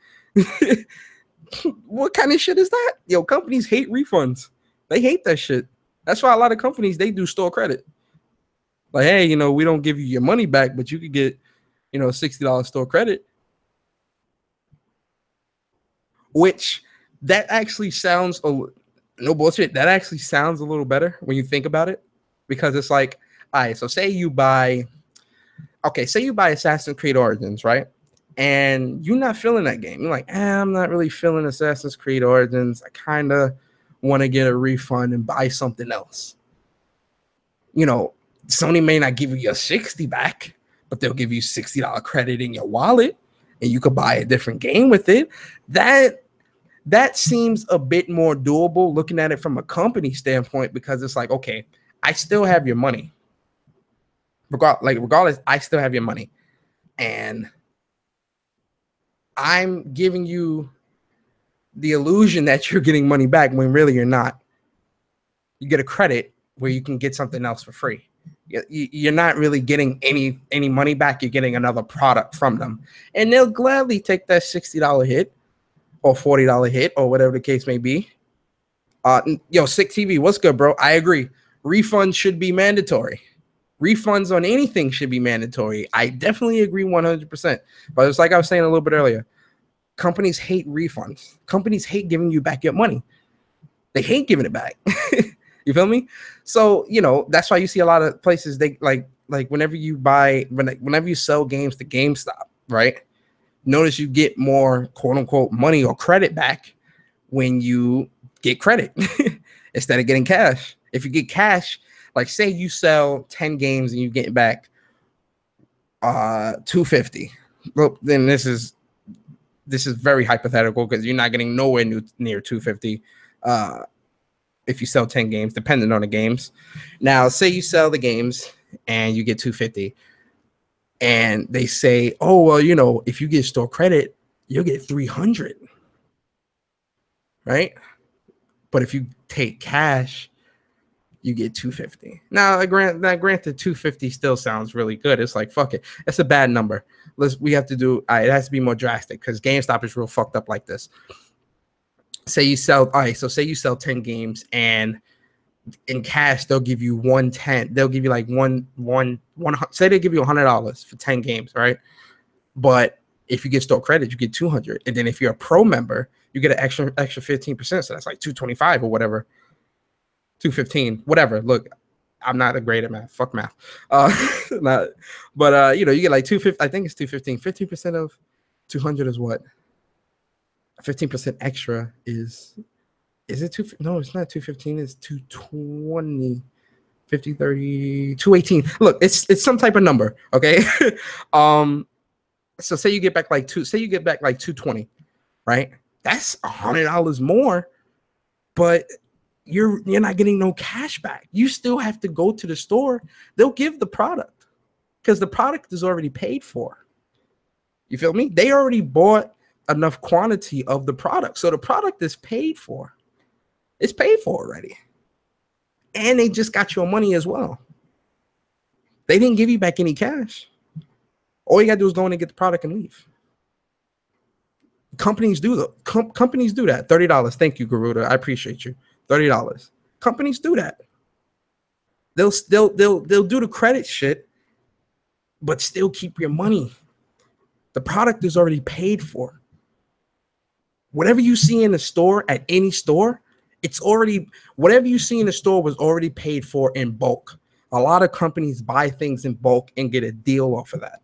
What kind of shit is that? Yo, companies hate refunds. They hate that shit. That's why a lot of companies, they do store credit. Like, hey, you know, we don't give you your money back, but you could get, you know, $60 store credit. Which that actually sounds, no bullshit, that actually sounds a little better when you think about it. Because it's like, all right, so say you buy Assassin's Creed Origins, right? And you're not feeling that game. You're like, I'm not really feeling Assassin's Creed Origins. I kind of want to get a refund and buy something else. You know, Sony may not give you your 60 back, but they'll give you $60 credit in your wallet, and you could buy a different game with it. That seems a bit more doable looking at it from a company standpoint, because it's like, okay, I still have your money. Regardless, I still have your money, and I'm giving you the illusion that you're getting money back when really you're not. You get a credit where you can get something else for free. You're not really getting any money back. You're getting another product from them, and they'll gladly take that $60 hit or $40 hit or whatever the case may be. Sick TV, what's good, bro? I agree. Refunds should be mandatory. Refunds on anything should be mandatory. I definitely agree 100%. But it's like I was saying a little bit earlier. Companies hate refunds. Companies hate giving you back your money. They hate giving it back. You feel me? So, you know, that's why you see a lot of places, they like whenever you sell games to GameStop, right? Notice you get more quote unquote money or credit back when you get credit instead of getting cash. If you get cash, like say you sell 10 games and you get back $250. Well, then this is very hypothetical because you're not getting nowhere near $250. if you sell 10 games, depending on the games. Now, say you sell the games and you get 250, and they say, oh, well, you know, if you get store credit, you'll get 300, right? But if you take cash, you get 250. Now, granted, 250 still sounds really good. It's like, fuck it. That's a bad number. We have to do, it has to be more drastic because GameStop is real fucked up like this. Say you sell, so say you sell 10 games and in cash, they'll give you 110. They'll give you like one, say they give you $100 for 10 games, right? But if you get store credit, you get 200. And then if you're a pro member, you get an extra 15%. So that's like 225 or whatever. 215, whatever. Look, I'm not a great at math. Fuck math. But you know, you get like 250. I think it's 215. 15% of 200 is what? 15% extra is it two? No, it's not 215. It's 220. 50, 30, 218. Look, it's some type of number. Okay. So say you get back like 220, right? That's $100 more, but you're not getting no cash back. You still have to go to the store. They'll give the product because the product is already paid for. You feel me? They already bought enough quantity of the product. So the product is paid for. It's paid for already. And they just got your money as well. They didn't give you back any cash. All you got to do is go in and get the product and leave. Companies do that. Companies do that. $30. Thank you, Garuda. I appreciate you. $30. Companies do that. They'll do the credit shit, but still keep your money. The product is already paid for. Whatever you see in the store at any store, it's already, whatever you see in the store was already paid for in bulk. A lot of companies buy things in bulk and get a deal off of that.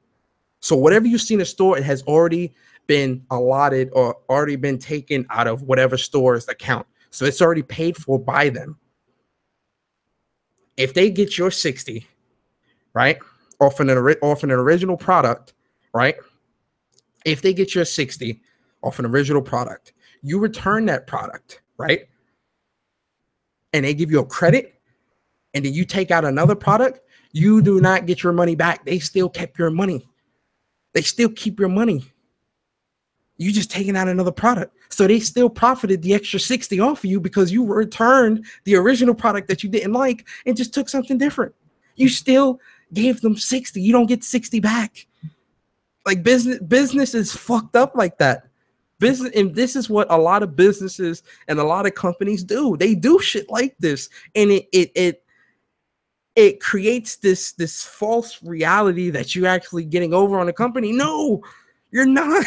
So whatever you see in the store, it has already been allotted or already been taken out of whatever store's account. So it's already paid for by them. If they get your 60, right, off an original product, right? If they get your 60 off an original product, you return that product, right? And they give you a credit, and then you take out another product, you do not get your money back. They still kept your money. They still keep your money. You just taking out another product. So they still profited the extra 60 off of you because you returned the original product that you didn't like and just took something different. You still gave them 60. You don't get 60 back. Like business is fucked up like that. Business, and this is what a lot of businesses and a lot of companies do. They do shit like this, and it creates this false reality that you're actually getting over on a company. No, you're not.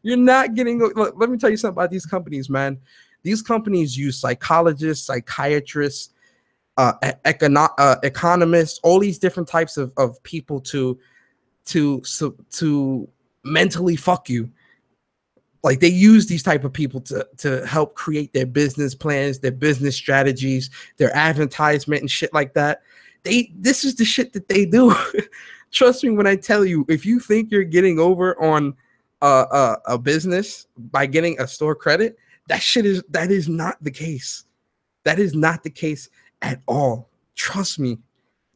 You're not getting. Look, let me tell you something about these companies, man. These companies use psychologists, psychiatrists, economists, all these different types of people to mentally fuck you. Like they use these type of people to help create their business plans, their business strategies, their advertisement and shit like that. This is the shit that they do. Trust me when I tell you, if you think you're getting over on a business by getting a store credit, that is not the case. That is not the case at all. Trust me,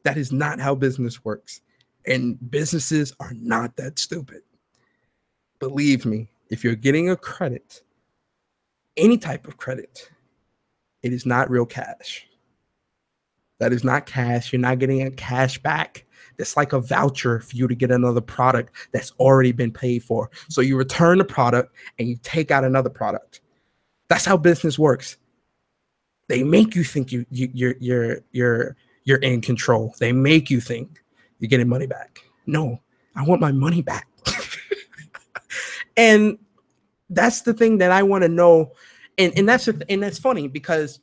that is not how business works. And businesses are not that stupid. Believe me. If you're getting a credit, any type of credit, it is not real cash. That is not cash. You're not getting a cash back. It's like a voucher for you to get another product that's already been paid for. So you return the product and you take out another product. That's how business works. They make you think you're in control. They make you think you're getting money back. No, I want my money back. And that's the thing that I want to know. And that's funny because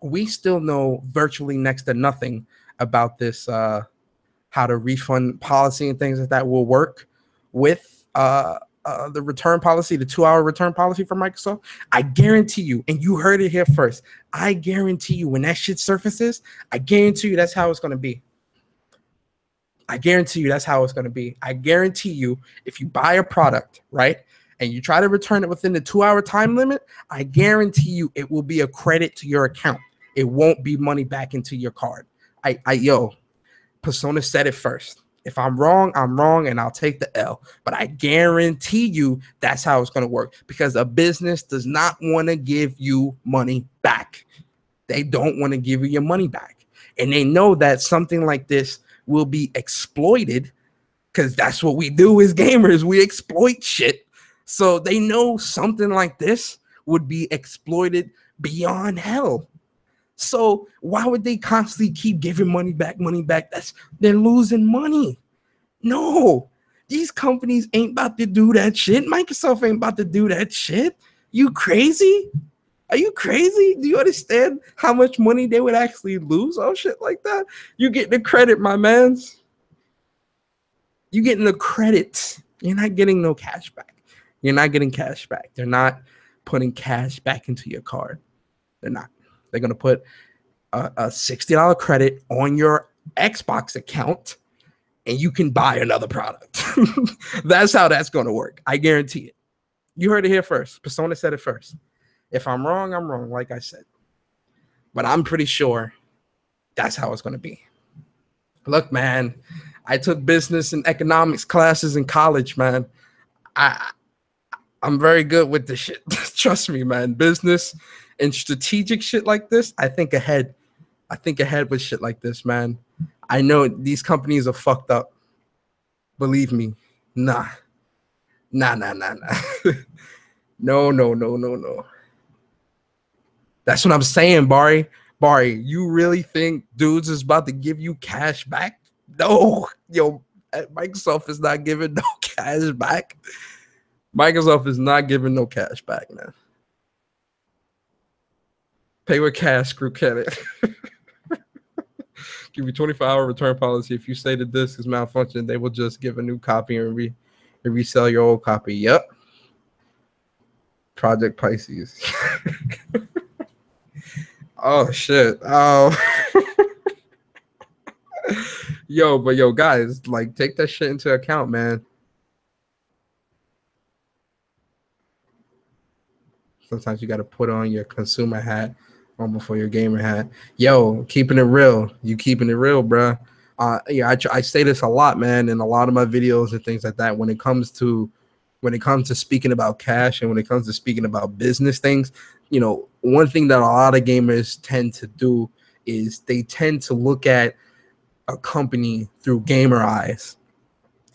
we still know virtually next to nothing about this, how the refund policy and things like that will work with the return policy, the 2-hour return policy from Microsoft. I guarantee you, and you heard it here first, I guarantee you when that shit surfaces, I guarantee you that's how it's going to be. I guarantee you that's how it's going to be. I guarantee you if you buy a product, right, and you try to return it within the 2-hour time limit, I guarantee you it will be a credit to your account. It won't be money back into your card. Persona said it first. If I'm wrong, I'm wrong, and I'll take the L. But I guarantee you that's how it's going to work, because a business does not want to give you money back. They don't want to give you your money back. And they know that something like this will be exploited, because that's what we do as gamers. We exploit shit. So they know something like this would be exploited beyond hell. So why would they constantly keep giving money back, money back? They're losing money. No, these companies ain't about to do that shit. Microsoft ain't about to do that shit. You crazy? Are you crazy? Do you understand how much money they would actually lose on shit like that? You get the credit, my mans. You getting the credit. You're not getting no cash back. You're not getting cash back. They're not putting cash back into your card. They're not. They're going to put a $60 credit on your Xbox account, and you can buy another product. That's how that's going to work. I guarantee it. You heard it here first. Persona said it first. If I'm wrong, I'm wrong, like I said. But I'm pretty sure that's how it's going to be. Look, man, I took business and economics classes in college, man. I'm very good with this shit. Trust me, man. Business and strategic shit like this, I think ahead. I think ahead with shit like this, man. I know these companies are fucked up. Believe me. Nah. No. No. That's what I'm saying, Bari. Bari, you really think dudes is about to give you cash back? No. Yo, Microsoft is not giving no cash back. Microsoft is not giving no cash back, man. Pay with cash, screw credit. Give you 24-hour return policy. If you say the disk is malfunctioning, they will just give a new copy and resell your old copy. Yep. Project Pisces. Oh shit. Oh. Yo, guys, like, take that shit into account, man. Sometimes you got to put on your consumer hat on before your gamer hat. Yo, keeping it real. You keeping it real, bro. I say this a lot, man, in a lot of my videos and things like that. When it comes to speaking about cash and when it comes to speaking about business things, you know, one thing that a lot of gamers tend to do is they tend to look at a company through gamer eyes.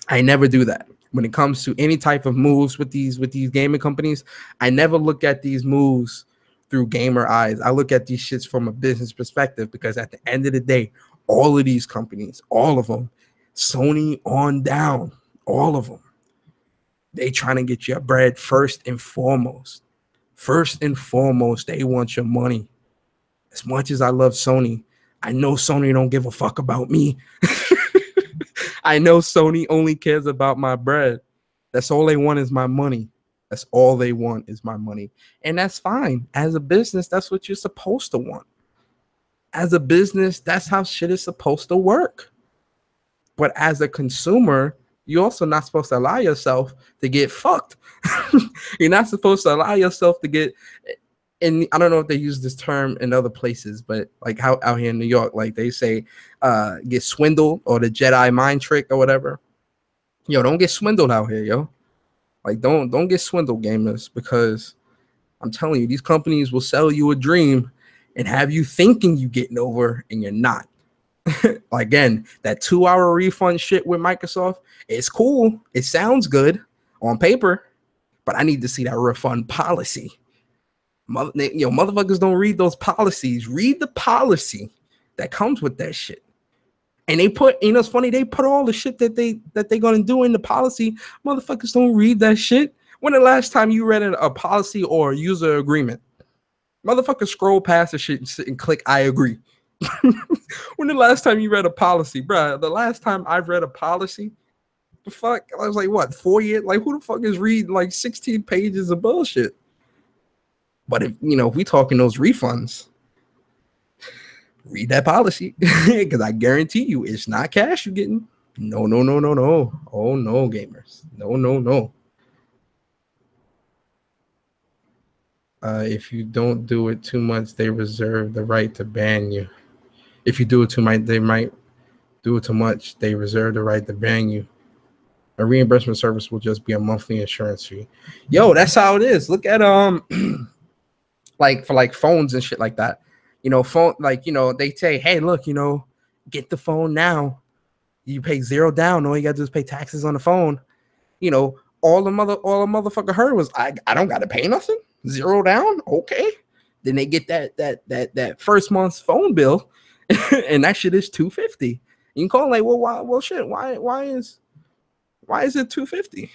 I never do that. When it comes to any type of moves with these gaming companies, I never look at these moves through gamer eyes. I look at these shits from a business perspective, because at the end of the day, all of these companies, all of them, Sony on down, all of them, they trying to get your bread first and foremost. First and foremost, they want your money. As much as I love Sony, I know Sony don't give a fuck about me. I know Sony only cares about my bread. That's all they want is my money. That's all they want is my money. And that's fine. As a business, that's what you're supposed to want. As a business, that's how shit is supposed to work. But as a consumer, you're also not supposed to allow yourself to get fucked. You're not supposed to allow yourself to get, and I don't know if they use this term in other places, but like how out here in New York, like they say, get swindled, or the Jedi mind trick or whatever. Yo, don't get swindled out here, yo. Like, don't get swindled, gamers, because I'm telling you, these companies will sell you a dream and have you thinking you getting over, and you're not. Again, that 2-hour refund shit with Microsoft, it's cool. It sounds good on paper, but I need to see that refund policy. Motherfuckers don't read those policies. Read the policy that comes with that shit. And they put, it's funny, they put all the shit that they're gonna do in the policy. Motherfuckers don't read that shit. When the last time you read a policy or a user agreement? Motherfuckers scroll past the shit and click I agree. When the last time you read a policy, bruh? The last time I've read a policy, the fuck, I was like, what, 4 years? Like, who the fuck is reading like 16 pages of bullshit? But if we talking those refunds, read that policy, because I guarantee you it's not cash you're getting. No. Oh no, gamers. No. If you don't do it too much, they reserve the right to ban you. If you do it too much, they might do it too much. They reserve the right to ban you. A reimbursement service will just be a monthly insurance fee. Yo, that's how it is. Look at like for like phones and shit like that. Phone like they say, hey, look, get the phone now. You pay zero down. All you gotta do is pay taxes on the phone. All the motherfucker heard was I don't gotta pay nothing. Zero down, okay. Then they get that first month's phone bill, and that shit is $250. You can call like, well, shit, why is it $250?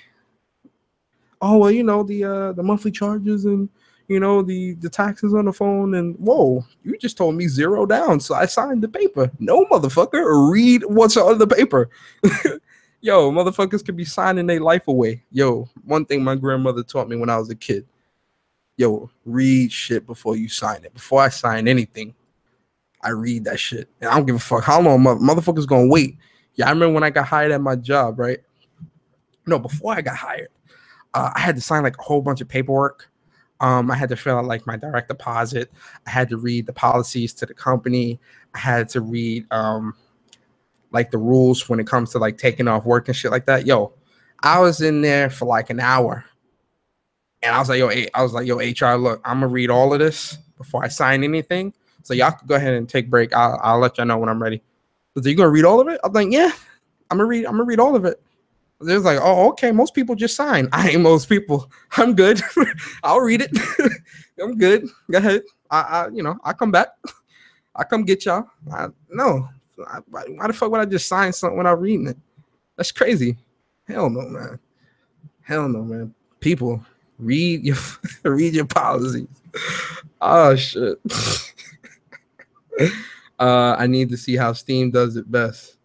Oh, well, the monthly charges and the taxes on the phone, and whoa, you just told me zero down, so I signed the paper. No, motherfucker, read what's on the paper. Yo, motherfuckers could be signing their life away. Yo, one thing my grandmother taught me when I was a kid. Yo, read shit before you sign it. Before I sign anything, I read that shit. And I don't give a fuck how long motherfuckers gonna wait. Yeah, I remember when I got hired at my job, right? No, before I got hired, I had to sign like a whole bunch of paperwork. I had to fill out like my direct deposit. I had to read the policies to the company. I had to read like the rules when it comes to like taking off work and shit like that. Yo, I was in there for like an hour, and I was like, yo, HR, look, I'm gonna read all of this before I sign anything. So y'all can go ahead and take a break. I'll let y'all know when I'm ready. So you gonna read all of it? I'm like, yeah, I'm gonna read all of it. They're like, oh, okay. Most people just sign. I ain't most people. I'm good. I'll read it. I'm good. Go ahead. I come back. I come get y'all. No. Why the fuck would I just sign something without reading it? That's crazy. Hell no, man. Hell no, man. People, read your read your policies. Oh shit. I need to see how Steam does it best.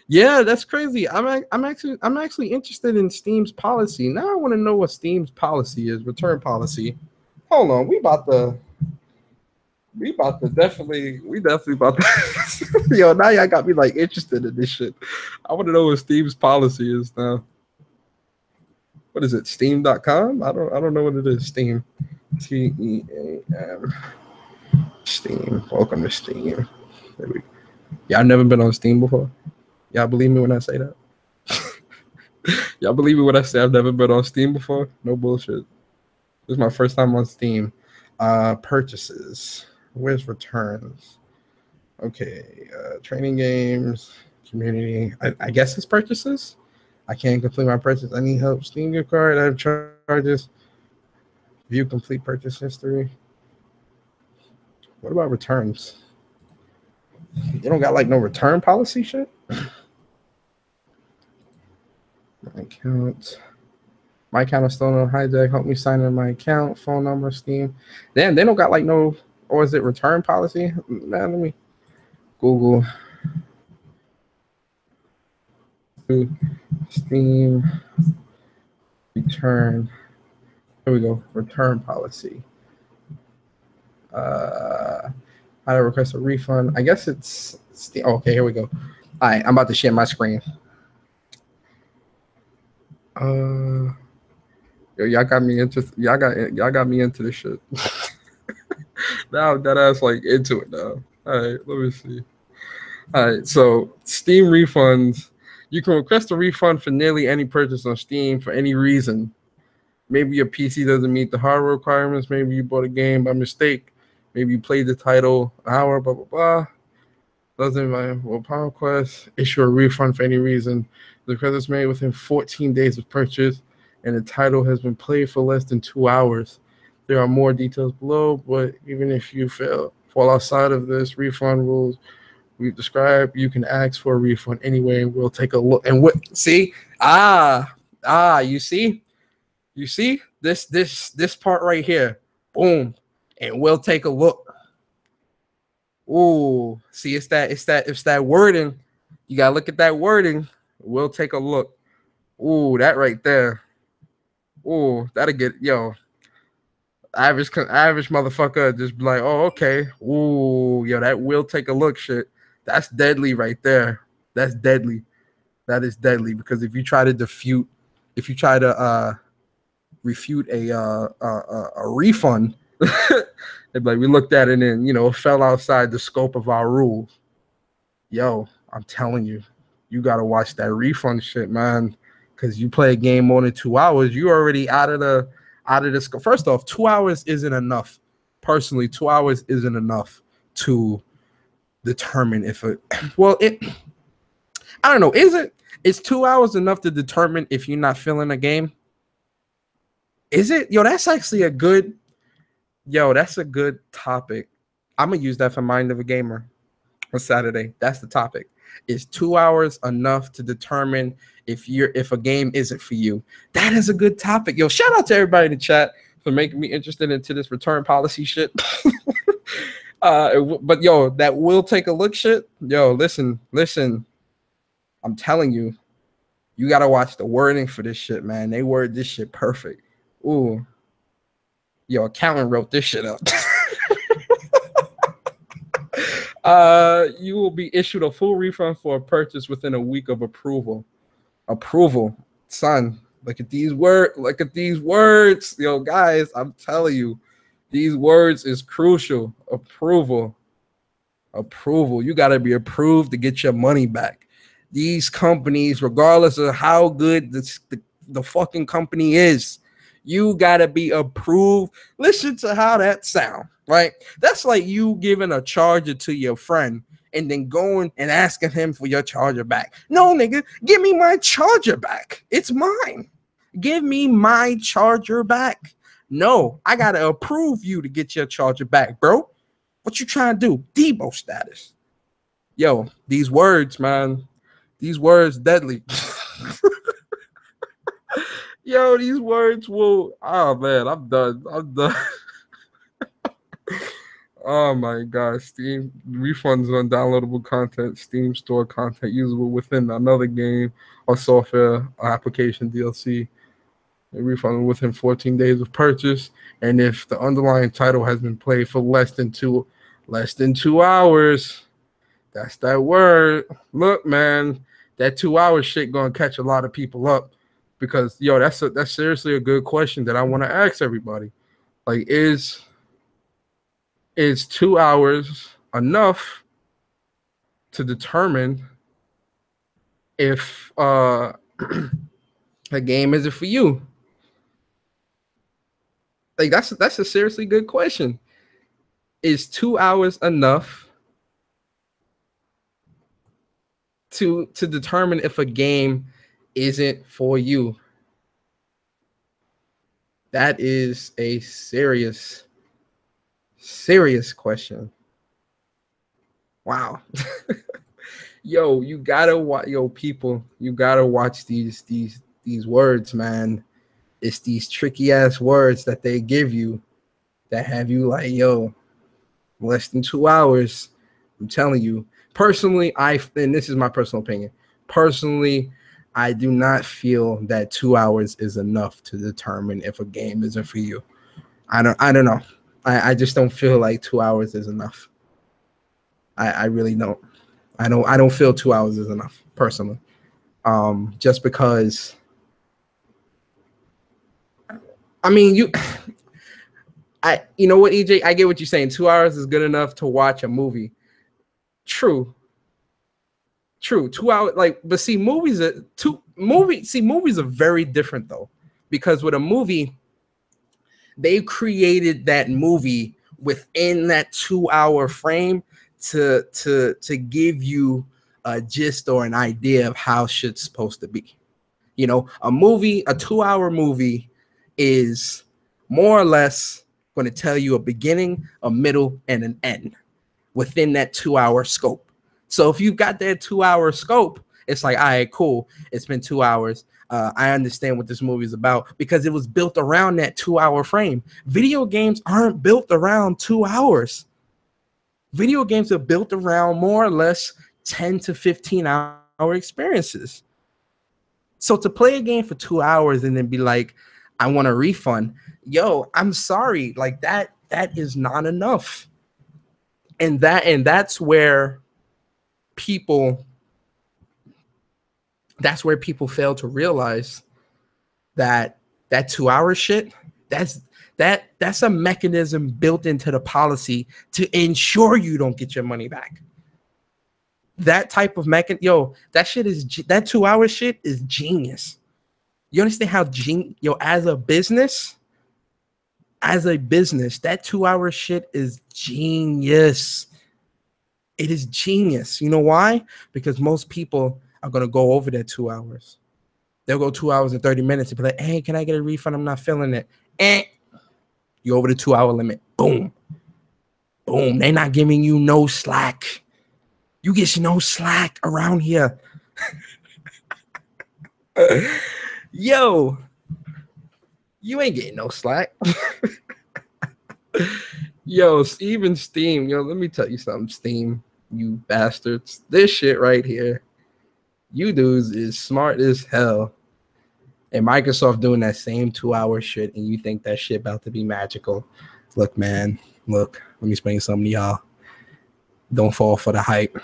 Yeah, that's crazy. I'm actually interested in Steam's policy. Now I want to know what Steam's policy is, return policy. Hold on, we definitely about to yo, now y'all got me like interested in this shit. I want to know what Steam's policy is now. What is it? Steam.com? I don't know what it is. Steam. Team. Steam. Welcome to Steam. Y'all never been on Steam before? Y'all believe me when I say that? Y'all believe me when I say I've never been on Steam before? No bullshit. This is my first time on Steam. Purchases. Where's returns? Okay. Training games. Community. I guess it's purchases. I can't complete my purchase. I need help. Steam gift card. I have charges. View complete purchase history. What about returns? You don't got like no return policy shit? My account. My account is stolen on hijack. Help me sign in my account. Phone number, Steam. Damn, they don't got like no, or is it return policy? Man, let me Google Steam return. Here we go. Return policy. How to request a refund. I guess it's Steam. Okay, here we go. All right, I'm about to share my screen. Yo, y'all got me into this shit. Now that ass like into it now. All right, let me see. All right, so Steam refunds. You can request a refund for nearly any purchase on Steam for any reason. Maybe your PC doesn't meet the hardware requirements. Maybe you bought a game by mistake. Maybe you played the title an hour, blah, blah, blah. Doesn't matter. Well, upon request, issue a refund for any reason. The request is made within 14 days of purchase, and the title has been played for less than 2 hours. There are more details below, but even if you fall outside of this refund rules we've described, you can ask for a refund anyway, and we'll take a look. And what? See? You see? You see? This part right here. Boom. And we'll take a look. Ooh, see, it's that wording. You gotta look at that wording. We'll take a look. Ooh, that right there. Ooh, that'll get average motherfucker just be like, oh, okay. Ooh, yo, that will take a look shit. That's deadly right there. That's deadly. That is deadly because if you try to refute a refund, They'd be like, we looked at it and, it fell outside the scope of our rules. Yo, I'm telling you, you got to watch that Refund shit, man. Because you play a game more than 2 hours, you already out of the scope. First off, 2 hours isn't enough. Personally, 2 hours isn't enough to determine if it, well, I don't know. Is 2 hours enough to determine if you're not feeling a game? Is it? That's actually that's a good topic. I'm going to use that for Mind of a Gamer on Saturday. That's the topic. Is 2 hours enough to determine if a game isn't for you? That is a good topic. Shout out to everybody in the chat for making me interested into this return policy shit. But that will take a look shit. Listen. I'm telling you, you gotta watch the wording for this shit, man. They word this shit perfect. Ooh. Accountant wrote this shit up. You will be issued a full refund for a purchase within a week of approval. Son, look at these words. Guys, I'm telling you, these words is crucial. Approval. You got to be approved to get your money back. These companies, regardless of how good the fucking company is, you got to be approved. Listen to how that sound, right? That's like you giving a charger to your friend and then going and asking him for your charger back. No, nigga, give me my charger back. It's mine. Give me my charger back. No, I got to approve you to get your charger back, bro. What you trying to do? Debo status. These words, man. These words deadly. These words will. Oh man, I'm done. Oh my God, Steam refunds on downloadable content, Steam store content usable within another game or software or application DLC. A refund within 14 days of purchase, and if the underlying title has been played for less than 2 hours. That's that word. Look, man, that 2 hour shit gonna catch a lot of people up, because that's seriously a good question that I want to ask everybody. Like, is 2 hours enough to determine if a game isn't for you? Like, that's a seriously good question. Is 2 hours enough to determine if a game isn't for you? That is a serious question. Wow. You gotta watch. People, you gotta watch these words, man. It's these tricky ass words that they give you that have you like, less than 2 hours. I'm telling you. Personally, and this is my personal opinion. Personally, I do not feel that 2 hours is enough to determine if a game isn't for you. I don't know. I just don't feel like 2 hours is enough. I really don't. I don't feel 2 hours is enough, personally. Just because, I mean, you know what, EJ? I get what you're saying. 2 hours is good enough to watch a movie. True. 2 hours, but see, movies are very different though, because with a movie, they created that movie within that 2 hour frame to give you a gist or an idea of how shit's supposed to be. A 2 hour movie is more or less going to tell you a beginning, a middle, and an end within that 2 hour scope. So if you've got that 2 hour scope, it's like, all right, cool. It's been 2 hours. I understand what this movie is about, because it was built around that 2 hour frame. Video games aren't built around 2 hours. Video games are built around more or less 10 to 15 hour experiences. So to play a game for 2 hours and then be like, I want a refund, I'm sorry, like that is not enough. And that's where people fail to realize that 2 hour shit, that's That's a mechanism built into the policy to ensure you don't get your money back. That type of that shit is that 2 hour shit is genius. You understand how as a business, that 2 hour shit is genius. It is genius. You know why? Because most people are gonna go over their 2 hours. They'll go 2 hours and 30 minutes and be like, hey, can I get a refund? I'm not feeling it. You over the 2 hour limit. Boom. Boom. They're not giving you no slack. You get no slack around here. Yo, you ain't getting no slack. Yo, even Steam. Yo, let me tell you something, Steam, you bastards. This shit right here, you dudes is smart as hell. And Microsoft doing that same 2 hour shit, and you think that shit about to be magical. Look, man, look, let me explain something to y'all. Don't fall for the hype.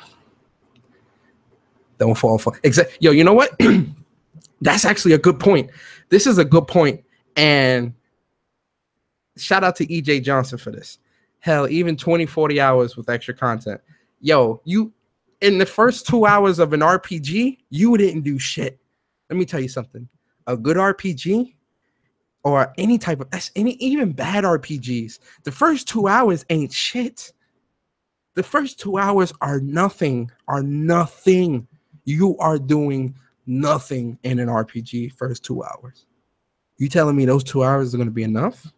Don't fall for yo, you know what? That's actually a good point. This is a good point. And shout out to EJ Johnson for this. Hell, even 20, 40 hours with extra content. Yo, you in the first 2 hours of an RPG, you didn't do shit. Let me tell you something. A good RPG or any type of even bad RPGs, the first 2 hours ain't shit. The first 2 hours are nothing. You are doing nothing in an RPG first 2 hours. You telling me those 2 hours are going to be enough?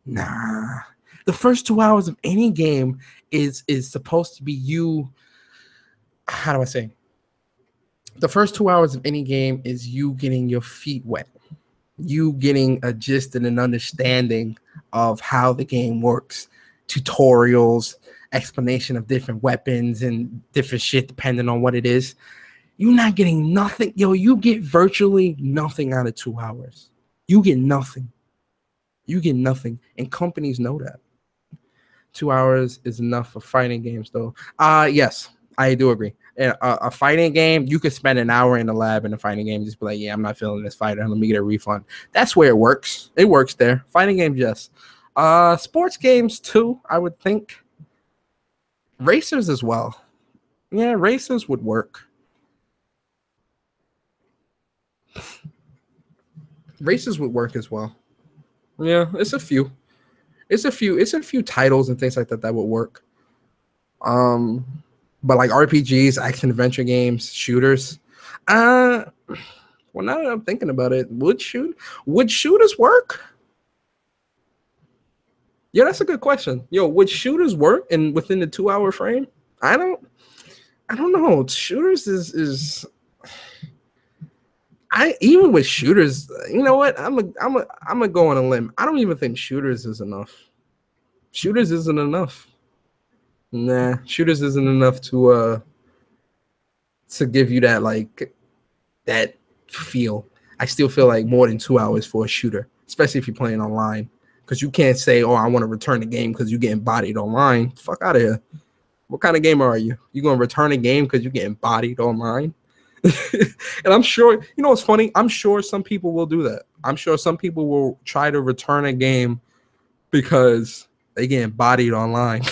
Nah. The first 2 hours of any game is supposed to be you. How do I say? The first 2 hours of any game is you getting your feet wet. You getting a gist and an understanding of how the game works. Tutorials, explanation of different weapons and different shit depending on what it is. You're not getting nothing. Yo, you get virtually nothing out of 2 hours. You get nothing. You get nothing. And companies know that. 2 hours is enough for fighting games, though. Yes, I do agree. A fighting game, you could spend an hour in the lab in a fighting game and just be like, yeah, I'm not feeling this fighter. Let me get a refund. That's where it works. It works there. Fighting games, yes. Sports games, too, I would think. Racers as well. Yeah, racers would work. Races would work as well. Yeah, it's a few titles and things like that would work. But like RPGs, action adventure games, shooters. Well, now that I'm thinking about it, would shooters work? Yeah, that's a good question. Yo, would shooters work within the 2 hour frame? I don't know. Shooters is even with shooters, you know what? I'm a go on a limb. I don't even think shooters is enough. Shooters isn't enough. Nah, shooters isn't enough to give you that feel. I still feel like more than 2 hours for a shooter, especially if you're playing online, because you can't say, "Oh, I want to return the game" because you're getting bodied online. Fuck out of here. What kind of gamer are you? You gonna return a game because you're getting bodied online? And I'm sure, you know what's funny? I'm sure some people will do that. I'm sure some people will try to return a game because they getting bodied online.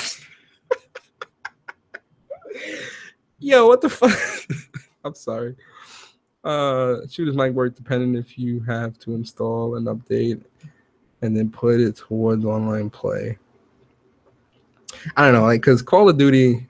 Yo, what the fuck? I'm sorry. Shooters might work depending if you have to install an update and then put it towards online play. I don't know, because Call of Duty,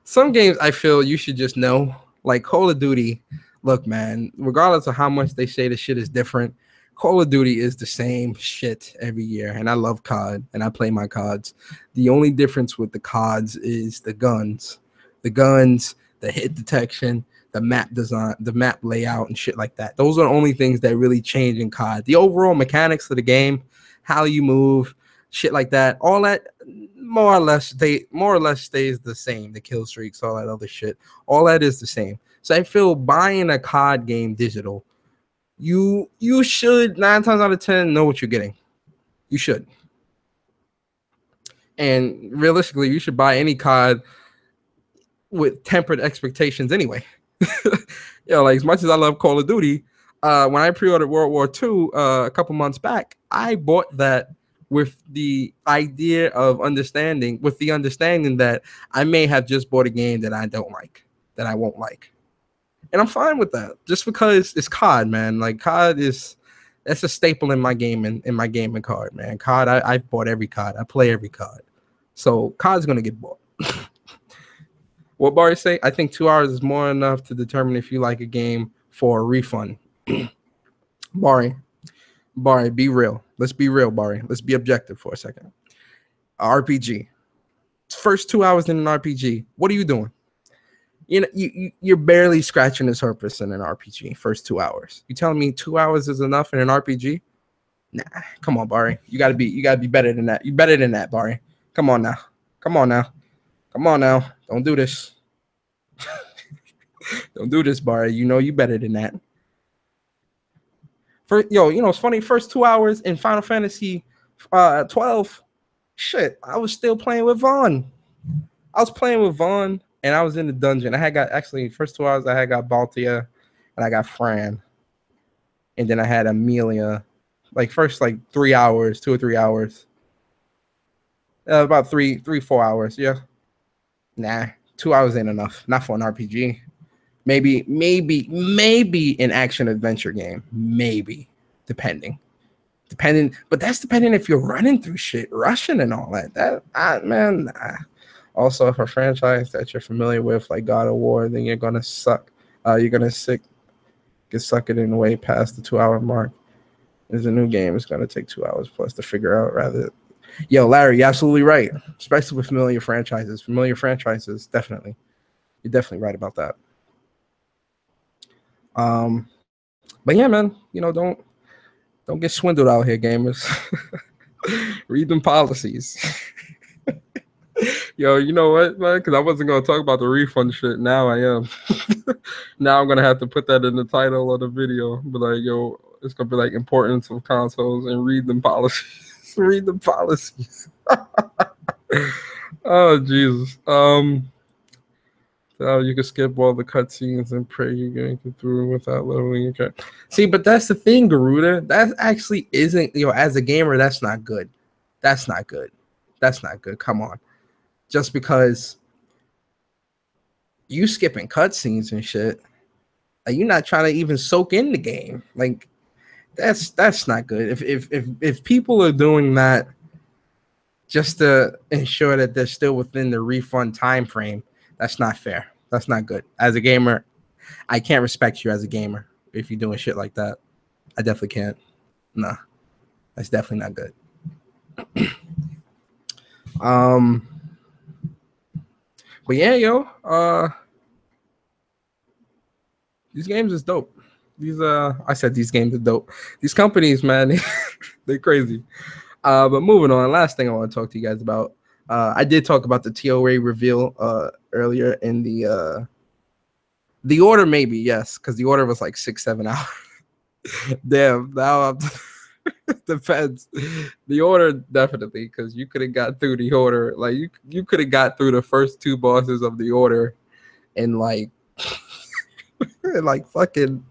some games I feel you should just know. Like Call of Duty, look, man, regardless of how much they say the shit is different, Call of Duty is the same shit every year. And I love COD, and I play my CODs. The only difference with the CODs is the guns. The guns, the hit detection, the map design, the map layout, and shit like that. Those are the only things that really change in COD. The overall mechanics of the game, how you move, shit like that, all that more or less stays the same. The kill streaks, all that other shit, all that is the same. So I feel buying a COD game digital, you should 9 times out of 10 know what you're getting. You should. And realistically, you should buy any COD with tempered expectations anyway. Like as much as I love Call of Duty, when I pre-ordered World War II a couple months back, I bought that with the idea of understanding, with the understanding that I may have just bought a game that I don't like, that I won't like, and I'm fine with that. Just because it's COD, man. Like COD is that's a staple in my gaming card, man. COD, I've bought every COD. I play every COD, so COD's gonna get bought. What Barry say? I think 2 hours is more enough to determine if you like a game for a refund. Barry, be real. Let's be real, Barry. Let's be objective for a second. RPG. First 2 hours in an RPG. What are you doing? You're barely scratching the surface in an RPG. First 2 hours. You telling me 2 hours is enough in an RPG? Nah, come on, Barry. You gotta be better than that. You better than that, Barry. Come on now. Come on now. Come on now. Don't do this. Don't do this, Barry. You know you better than that. It's funny. First 2 hours in Final Fantasy 12. Shit, I was still playing with Vaughn. I was playing with Vaughn, and I was in the dungeon. I had got actually first 2 hours. I had got Baltia, and I got Fran, and then I had Amelia. Like first 3 hours, 2 or 3 hours. About 4 hours. Yeah. Nah, 2 hours ain't enough. Not for an RPG. Maybe an action adventure game. Maybe, depending. But that's depending if you're running through shit, rushing and all that. Man. Nah. Also, if a franchise that you're familiar with, like God of War, then you're gonna suck. You're gonna get sucked in way past the 2 hour mark. There's a new game. It's gonna take 2 hours plus to figure out. Yo, Larry, you're absolutely right. Especially with familiar franchises. Definitely. You're definitely right about that. But yeah, man, don't get swindled out here, gamers. Read them policies. Yo, you know what, man? Because I wasn't gonna talk about the refund shit. Now I am. Now I'm gonna have to put that in the title of the video. But like, yo, it's gonna be like importance of consoles and read them policies. Read the policies. Oh Jesus. You can skip all the cutscenes and pray you're going to get through without leveling your character. See, but that's the thing, Garuda. That actually isn't, as a gamer, that's not good. That's not good. That's not good. Come on. Just because you skipping cutscenes and shit, like you're not trying to even soak in the game. Like that's not good. If people are doing that just to ensure that they're still within the refund time frame, that's not fair. That's not good. As a gamer, I can't respect you as a gamer if you're doing shit like that. I definitely can't. Nah, that's definitely not good. But yeah, these games is dope. I said these games are dope. These companies, man, they're crazy. But moving on, last thing I want to talk to you guys about. I did talk about the TOA reveal earlier in the order, maybe, yes, because the order was like 6-7 hours. Damn, now depends. The order definitely, because you could have got through the order. Like you could have got through the first 2 bosses of the order in like fucking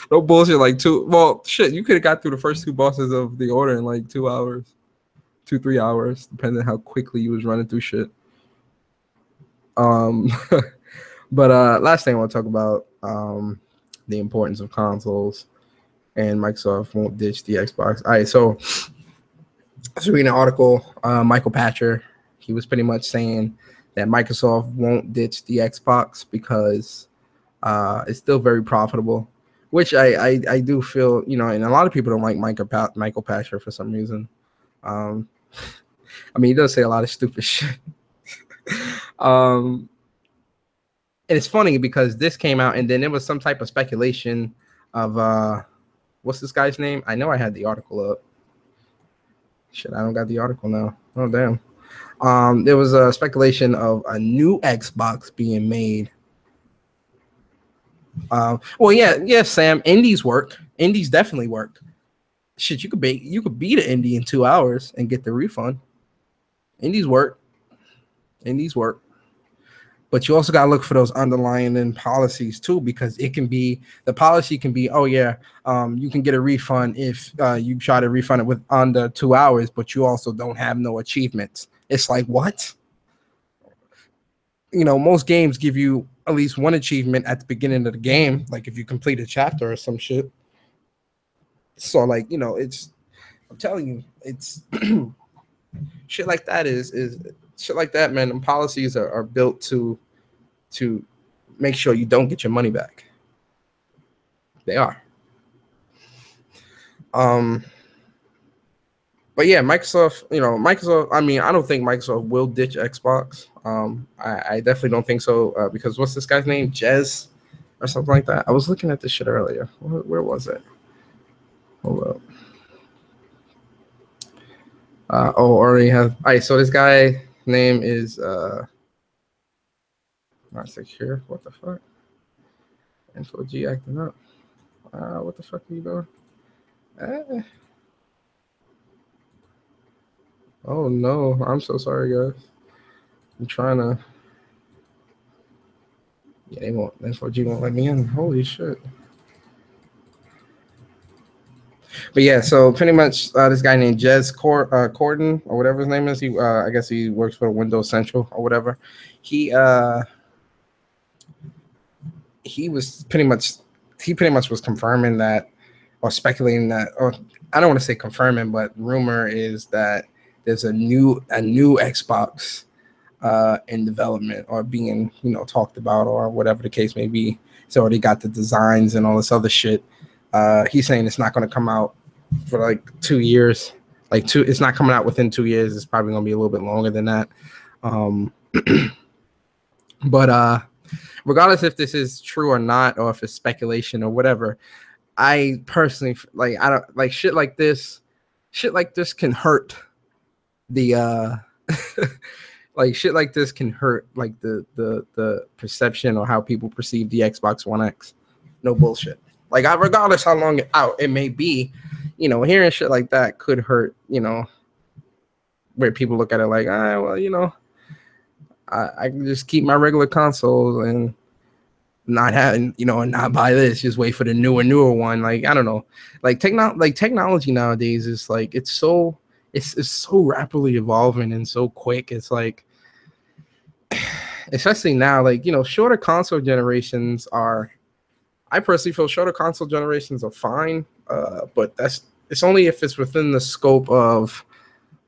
no bullshit, like 2. Well, shit, you could have got through the first 2 bosses of the order in like 2 hours. 2-3 hours, depending on how quickly you was running through shit. But last thing I want to talk about, the importance of consoles, and Microsoft won't ditch the Xbox. All right, so I was reading an article, Michael Patcher, he was pretty much saying that Microsoft won't ditch the Xbox because it's still very profitable, which I do feel, and a lot of people don't like Michael Patcher for some reason. I mean, he does say a lot of stupid shit. And it's funny because this came out and then there was some type of speculation of what's this guy's name? I know I had the article up. Shit, I don't got the article now. Oh damn. There was a speculation of a new Xbox being made. Well, yeah, Sam. Indies work. Indies definitely work. Shit, you could beat an indie in 2 hours and get the refund. Indies work. But you also got to look for those underlying policies too, because it can be, the policy can be, oh yeah, you can get a refund if you try to refund it with under 2 hours, but you also don't have no achievements. It's like, what? Most games give you at least one achievement at the beginning of the game, like if you complete a chapter or some shit. So like, it's, I'm telling you, it's shit like that is shit like that, man. And policies are built to make sure you don't get your money back. They are. But yeah, Microsoft. I mean, I don't think Microsoft will ditch Xbox. I definitely don't think so because what's this guy's name, Jez, or something like that. I was looking at this shit earlier. Where was it? Hold up. Already have. All right, so this guy name is not secure. What the fuck? Info-G acting up. What the fuck are you doing? Oh no, I'm so sorry, guys. I'm trying to. Yeah, they won't. Info-G won't let me in. Holy shit. But yeah, so pretty much this guy named Jez Corden or whatever his name is. He, I guess he works for Windows Central or whatever. He was pretty much was confirming that, or speculating that, or I don't want to say confirming, but rumor is that there's a new Xbox in development or being talked about or whatever the case may be. It's already got the designs and all this other shit. He's saying it's not going to come out for like 2 years. It's not coming out within 2 years. It's probably going to be a little bit longer than that. But regardless if this is true or not, or if it's speculation or whatever, I personally I don't like shit like this. Shit like this can hurt the like shit like this can hurt like the perception or how people perceive the Xbox One X. No bullshit. Like regardless how long out it may be, hearing shit like that could hurt. Where people look at it like, well, I can just keep my regular console and not having, and not buy this. Just wait for the newer one. Like I don't know. Like technology nowadays is like it's so rapidly evolving and so quick. It's like, especially now, like shorter console generations are. I personally feel shorter console generations are fine, but it's only if it's within the scope of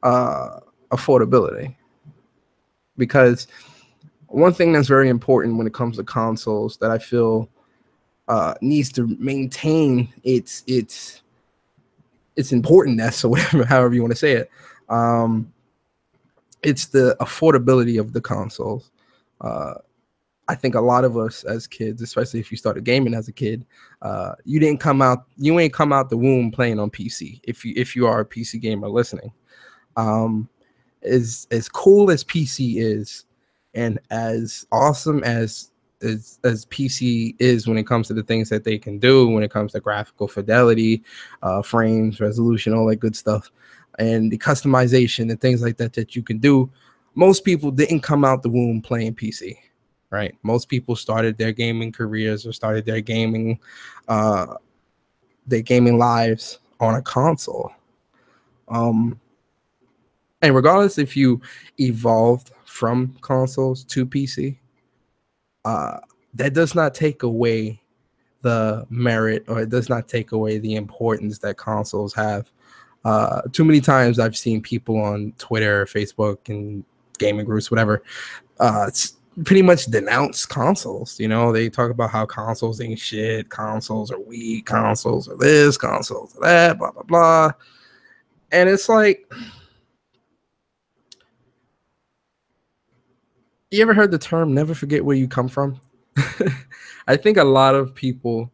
affordability. Because one thing that's very important when it comes to consoles that I feel needs to maintain its importance or whatever, however you want to say it, it's the affordability of the consoles. I think a lot of us as kids, especially if you started gaming as a kid, you ain't come out the womb playing on PC. If you are a PC gamer listening, as cool as PC is, and as awesome as PC is when it comes to the things that they can do, when it comes to graphical fidelity, frames, resolution, all that good stuff, and the customization and things like that you can do, most people didn't come out the womb playing PC. Right, most people started their gaming careers or started their gaming lives on a console. And regardless if you evolved from consoles to PC, that does not take away the merit, or it does not take away the importance that consoles have. Too many times I've seen people on Twitter, Facebook, and gaming groups, whatever, pretty much denounce consoles. They talk about how consoles ain't shit, consoles are weak, consoles are this, consoles are that, blah blah blah. And it's like, you ever heard the term never forget where you come from? I think a lot of people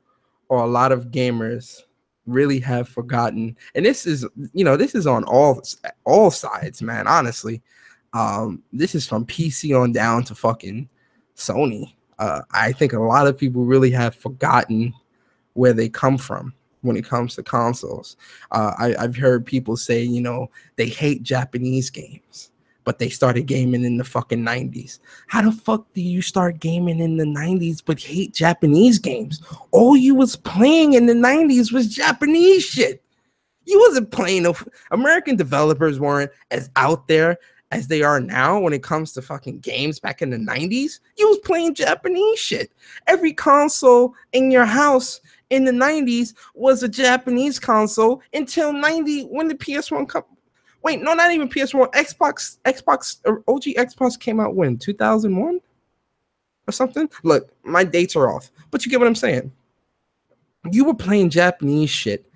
or a lot of gamers really have forgotten, and this is on all sides, man, honestly. This is from PC on down to fucking Sony. I think a lot of people really have forgotten where they come from when it comes to consoles. I've heard people say, they hate Japanese games. but they started gaming in the fucking 90s. How the fuck do you start gaming in the 90s but hate Japanese games? All you was playing in the 90s was Japanese shit. You wasn't playing no American developers weren't as out there as they are now when it comes to fucking games back in the 90s. You was playing Japanese shit. Every console in your house in the 90s was a Japanese console until 90 when the PS1 come. Wait, no, not even PS1. Xbox OG Xbox came out when? 2001 or something? Look, my dates are off, but you get what I'm saying. You were playing Japanese shit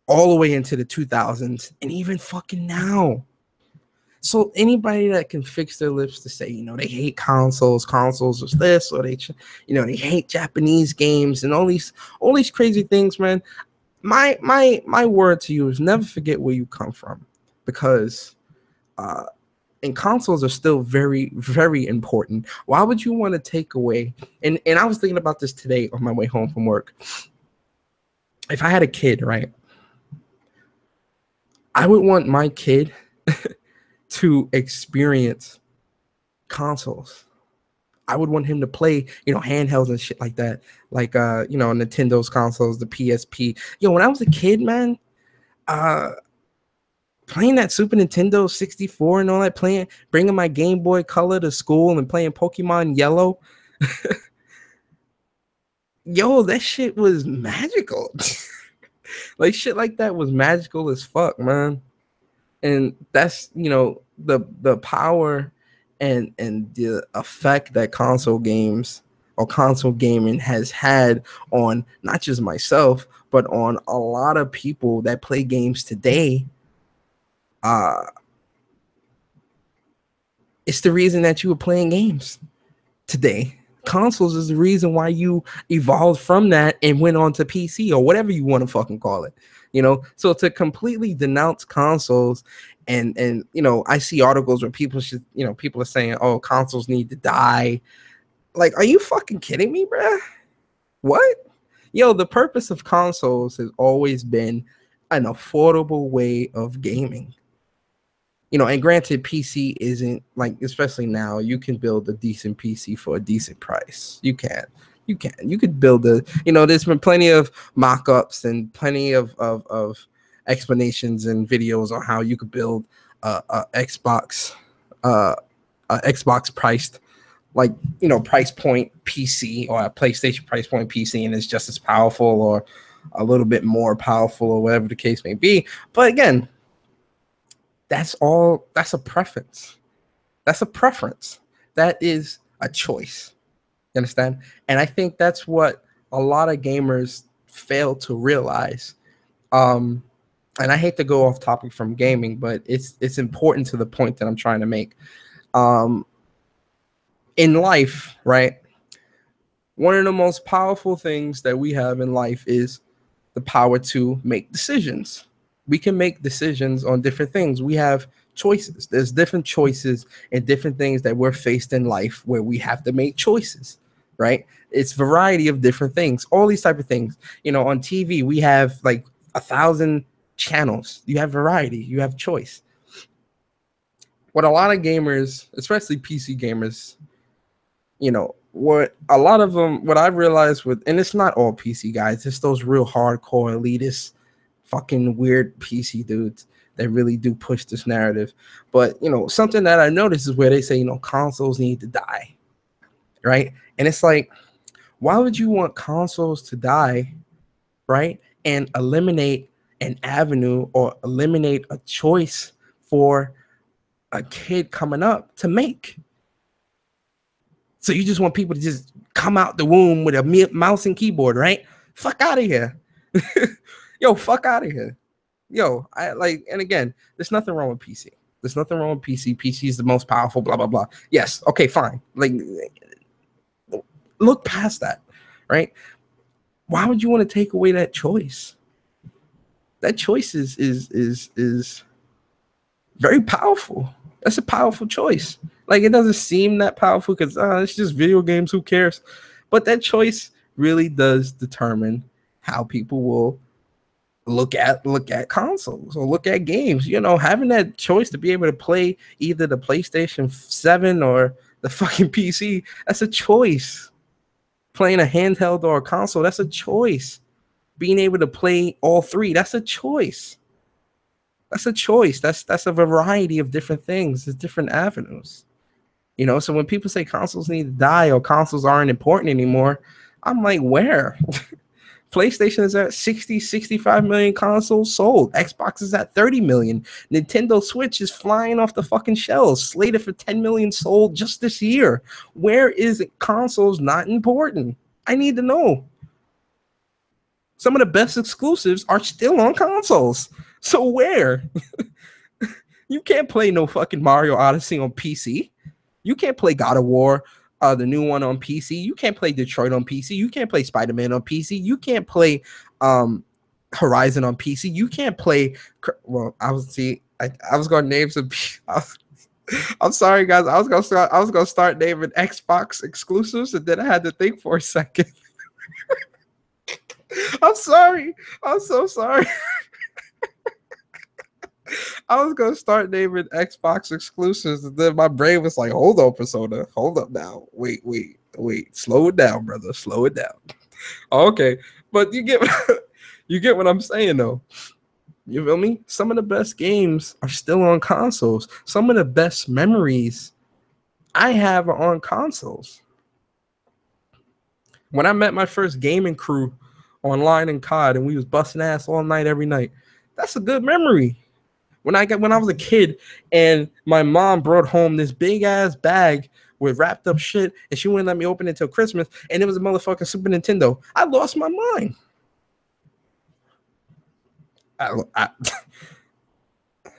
all the way into the 2000s and even fucking now. So anybody that can fix their lips to say, they hate consoles is this, or they hate Japanese games and all these crazy things, man. My word to you is never forget where you come from, because and consoles are still very, very important. Why would you want to take away? And I was thinking about this today on my way home from work. If I had a kid, right, I would want my kid to experience consoles. I would want him to play, handhelds and shit like that. Like, Nintendo's consoles, the PSP. When I was a kid, man, playing that Super Nintendo 64 and all that, bringing my Game Boy Color to school and playing Pokemon Yellow. That shit was magical. Like, shit like that was magical as fuck, man. And that's, the power and the effect that console games or console gaming has had on not just myself, but on a lot of people that play games today. It's the reason that you were playing games today. Consoles is the reason why you evolved from that and went on to PC or whatever you want to fucking call it. So to completely denounce consoles and I see articles where people are saying, oh, consoles need to die. Like, are you fucking kidding me, bruh? What? The purpose of consoles has always been an affordable way of gaming. And granted, PC isn't like, especially now, you can build a decent PC for a decent price. You could build there's been plenty of mock-ups and plenty of explanations and videos on how you could build a Xbox priced, price point PC or a PlayStation price point PC, and it's just as powerful or a little bit more powerful or whatever the case may be. But again, that's a preference. That's a preference. That is a choice. You understand? And I think that's what a lot of gamers fail to realize. And I hate to go off topic from gaming, but it's important to the point that I'm trying to make. In life, right? One of the most powerful things that we have in life is the power to make decisions. We can make decisions on different things. We have choices. There's different choices and different things that we're faced in life where we have to make choices, right? It's variety of different things, all these type of things. On TV, we have like 1,000 channels. You have variety, you have choice. What a lot of gamers, especially PC gamers, what a lot of them, what I realized and it's not all PC guys, it's those real hardcore elitist fucking weird PC dudes that really do push this narrative. But something that I noticed is where they say consoles need to die, right? And it's like, why would you want consoles to die, right, and eliminate an avenue or eliminate a choice for a kid coming up to make? So you just want people to just come out the womb with a mouse and keyboard, right? Fuck out of here. Fuck out of here. And again, there's nothing wrong with PC. There's nothing wrong with PC. PC is the most powerful, blah, blah, blah. Yes. Okay, fine. Like, look past that, right? Why would you want to take away that choice? That choice is very powerful. That's a powerful choice. Like, it doesn't seem that powerful because it's just video games. Who cares? But that choice really does determine how people will look at consoles or look at games. You know, having that choice to be able to play either the PlayStation 7 or the fucking PC, that's a choice. Playing a handheld or a console, that's a choice. Being able to play all three, that's a choice. That's a choice. That's a variety of different things. There's different avenues. You know, so when people say consoles need to die or consoles aren't important anymore, I'm like, where? PlayStation is at 60, 65 million consoles sold. Xbox is at 30 million. Nintendo Switch is flying off the fucking shelves, slated for 10 million sold just this year. Where is it? Consoles not important? I need to know. Some of the best exclusives are still on consoles. So where? You can't play no fucking Mario Odyssey on PC. You can't play God of War, the new one on PC. You can't play Detroit on PC. You can't play Spider-Man on PC. You can't play Horizon on PC. You can't play. Well, I was going to name some. I'm sorry, guys. I was gonna start naming Xbox exclusives, and then I had to think for a second. I'm sorry. I'm so sorry. I was gonna start naming Xbox exclusives, and then my brain was like, "Hold on, Persona. Hold up now. Wait. Slow it down, brother. Slow it down." Okay, but you get what I'm saying, though. You feel me? Some of the best games are still on consoles. Some of the best memories I have are on consoles. When I met my first gaming crew online in COD, and we was busting ass all night, every night, that's a good memory. When I was a kid and my mom brought home this big ass bag with wrapped up shit, and she wouldn't let me open it till Christmas, and it was a motherfucking Super Nintendo, I lost my mind.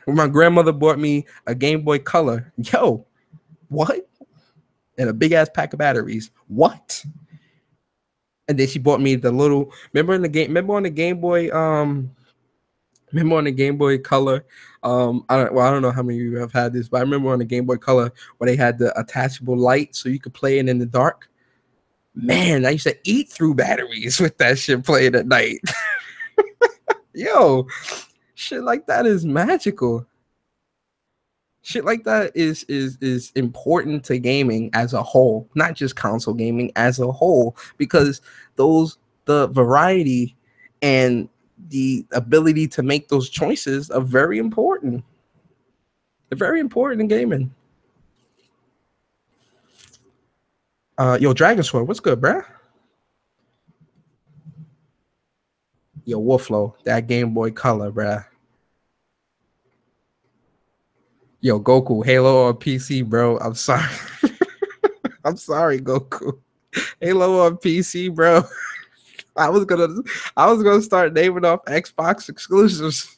When my grandmother bought me a Game Boy Color, yo, what? And a big ass pack of batteries, what? And then she bought me the little. Remember on the Game Boy. Remember on the Game Boy Color. I don't know how many of you have had this, but I remember on the Game Boy Color where they had the attachable light so you could play it in the dark. Man, I used to eat through batteries with that shit playing at night. Yo, shit like that is magical. Shit like that is important to gaming as a whole, not just console gaming, as a whole, because the variety and the ability to make those choices are very important. They're very important in gaming. Yo, Dragon Sword, what's good, bruh? Yo, Wolflow, that Game Boy Color, bruh. Yo, Goku, Halo on PC, bro. I'm sorry. I'm sorry, Goku. Halo on PC, bro. I was gonna start naming off Xbox exclusives.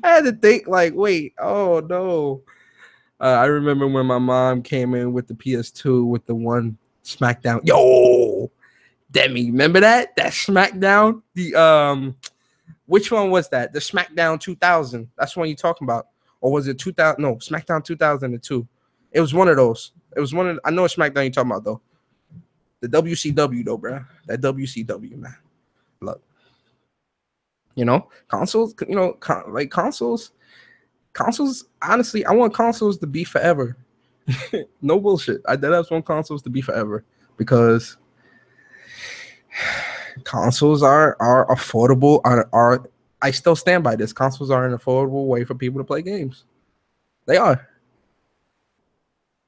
I had to think like, wait, oh no. I remember when my mom came in with the PS2 with the one SmackDown. Yo, Demi, remember that? That SmackDown? The which one was that? The SmackDown 2000. That's what you're talking about. Or was it 2000? No, SmackDown 2002. It was one of those. It was one of I know what SmackDown you're talking about though. The WCW though, bro. That WCW, man. Look. You know, consoles, you know, consoles, honestly, I want consoles to be forever. No bullshit. I want consoles to be forever because consoles are affordable. Are I still stand by this. Consoles are an affordable way for people to play games. They are.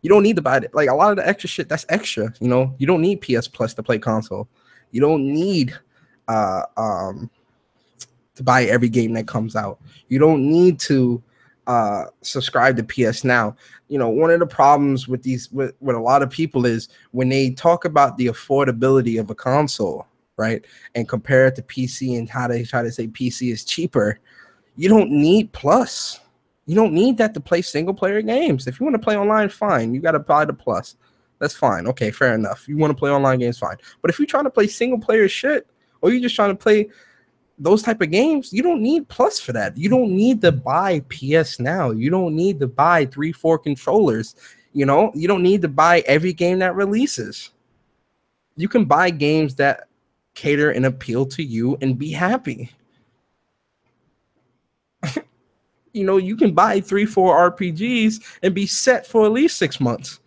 You don't need to buy it. Like a lot of the extra shit, that's extra. You know, you don't need PS Plus to play console. You don't need to buy every game that comes out. You don't need to subscribe to PS Now. You know, one of the problems with with a lot of people is when they talk about the affordability of a console, right, and compare it to PC and how they try to say PC is cheaper. You don't need Plus. You don't need that to play single player games. If you want to play online, fine. You got to buy the Plus. That's fine. Okay, fair enough. You want to play online games, fine. But if you're trying to play single player shit, or you're just trying to play those type of games, you don't need Plus for that. You don't need to buy PS Now. You don't need to buy 3-4 controllers. You know, you don't need to buy every game that releases. You can buy games that cater and appeal to you and be happy. You know, you can buy 3-4 RPGs and be set for at least 6 months.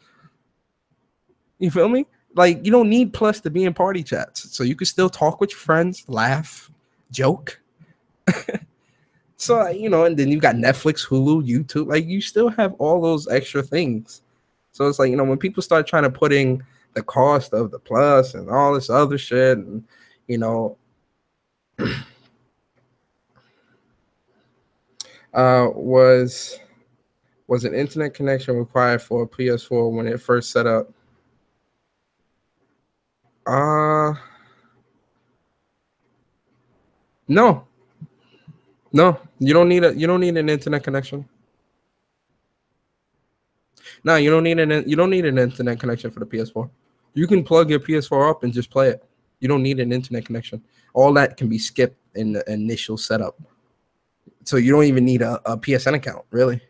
You feel me? Like, you don't need Plus to be in party chats. So you can still talk with your friends, laugh, joke. So, you know, and then you got Netflix, Hulu, YouTube. Like, you still have all those extra things. So it's like, you know, when people start trying to put in the cost of the Plus and all this other shit, and, you know, was an internet connection required for a PS4 when it first set up? No, no, you don't need an internet connection. No, you don't need an internet connection for the PS4. You can plug your PS4 up and just play it. You don't need an internet connection. All that can be skipped in the initial setup. So you don't even need a PSN account, really.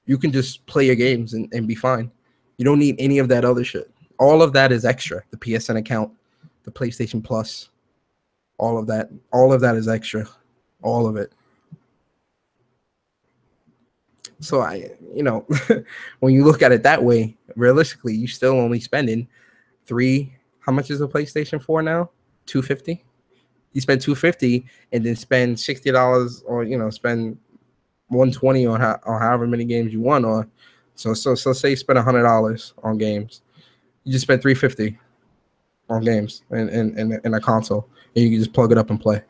You can just play your games and be fine. You don't need any of that other shit. All of that is extra. The PSN account, the PlayStation Plus, all of that is extra. All of it. So you know, when you look at it that way, realistically, you still only spending how much is a PlayStation 4 now? $250. You spend $250 and then spend $60, or you know, spend $120 on however many games you want on. So say you spend $100 on games, you just spend $350 on games in a console, and you can just plug it up and play.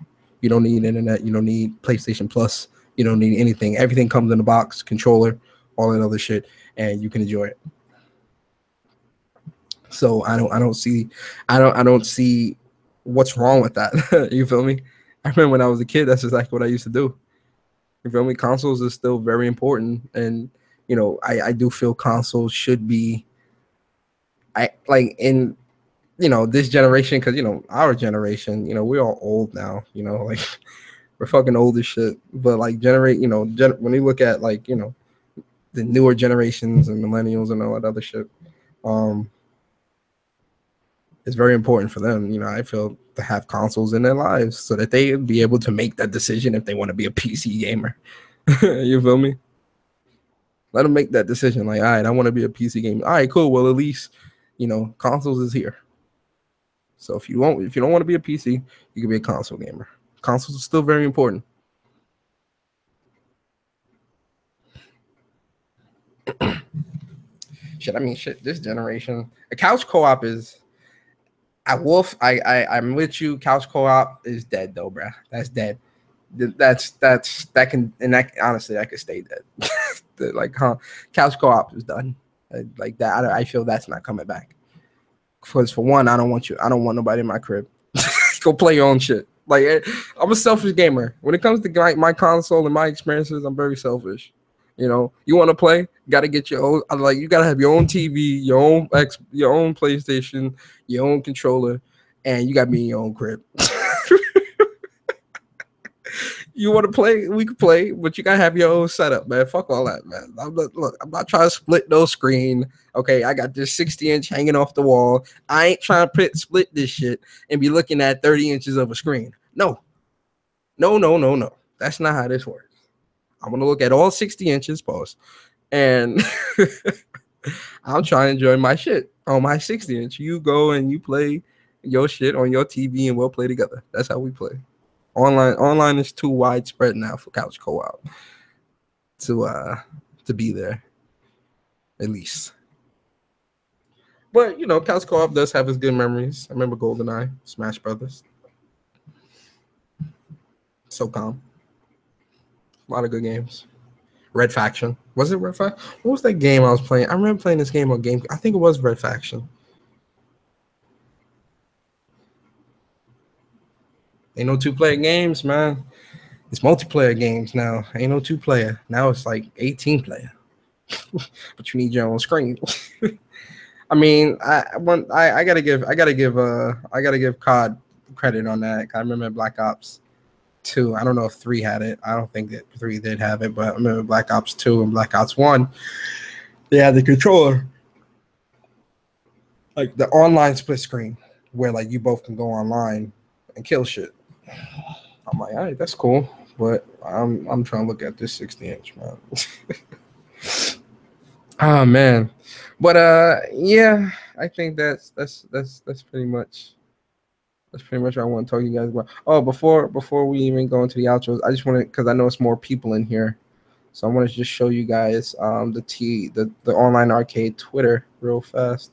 You don't need internet. You don't need PlayStation Plus. You don't need anything. Everything comes in the box, controller, all that other shit, and you can enjoy it. So I don't see what's wrong with that. You feel me? I remember when I was a kid, that's exactly what I used to do. You feel me? Consoles is still very important, and you know, I do feel consoles should be, in, you know, this generation, because you know, our generation, you know, we're all old now. You know, like we're fucking old as shit. But like when you look at, like, you know, the newer generations and millennials and all that other shit, it's very important for them, you know, I feel, to have consoles in their lives so that they be able to make that decision if they want to be a PC gamer. You feel me? Let them make that decision. Like, all right, I want to be a PC gamer. All right, cool. Well, at least, you know, consoles is here. So if you don't want to be a PC, you can be a console gamer. Consoles are still very important. Shit, I mean, shit. This generation, a couch co-op is. I'm with you. Couch co-op is dead though, bruh. That's dead. That can, and that honestly, that could stay dead. Like, couch co-op is done. Like that, I feel that's not coming back. Because for one, I don't want nobody in my crib. Go play your own shit. Like, I'm a selfish gamer. When it comes to my console and my experiences, I'm very selfish. You know, you want to play, got to get your own. Like, you got to have your own TV, your own PlayStation, your own controller, and you got to be in your own crib. You want to play, we can play, but you gotta have your own setup, man. Fuck all that, man. I'm not trying to split no screen. Okay, I got this 60-inch hanging off the wall. I ain't trying to split this shit and be looking at 30 inches of a screen. No. That's not how this works. I'm gonna look at all 60 inches, pause, and I'm trying to enjoy my shit on my 60-inch. You go and you play your shit on your TV, and we'll play together. That's how we play. Online is too widespread now for couch co-op to be there, at least. But you know, couch co-op does have its good memories. I remember GoldenEye, Smash Brothers, SOCOM, a lot of good games. Red Faction, was it Red Faction? What was that game I was playing? I remember playing this game on Game. I think it was Red Faction. Ain't no 2-player games, man. It's multiplayer games now. Ain't no 2-player. Now it's like 18 player. But you need your own screen. I mean, I gotta give COD credit on that. I remember Black Ops 2. I don't know if 3 had it. I don't think that 3 did have it, but I remember Black Ops 2 and Black Ops 1. They had the controller, like the online split screen. where like you both can go online and kill shit. I'm like, all right, that's cool, but I'm trying to look at this 60-inch, man. Oh man, but yeah, I think that's pretty much. That's pretty much what I want to talk to you guys about. Oh, before we even go into the outros, I just want to, because I know it's more people in here, so I want to just show you guys the online arcade Twitter real fast.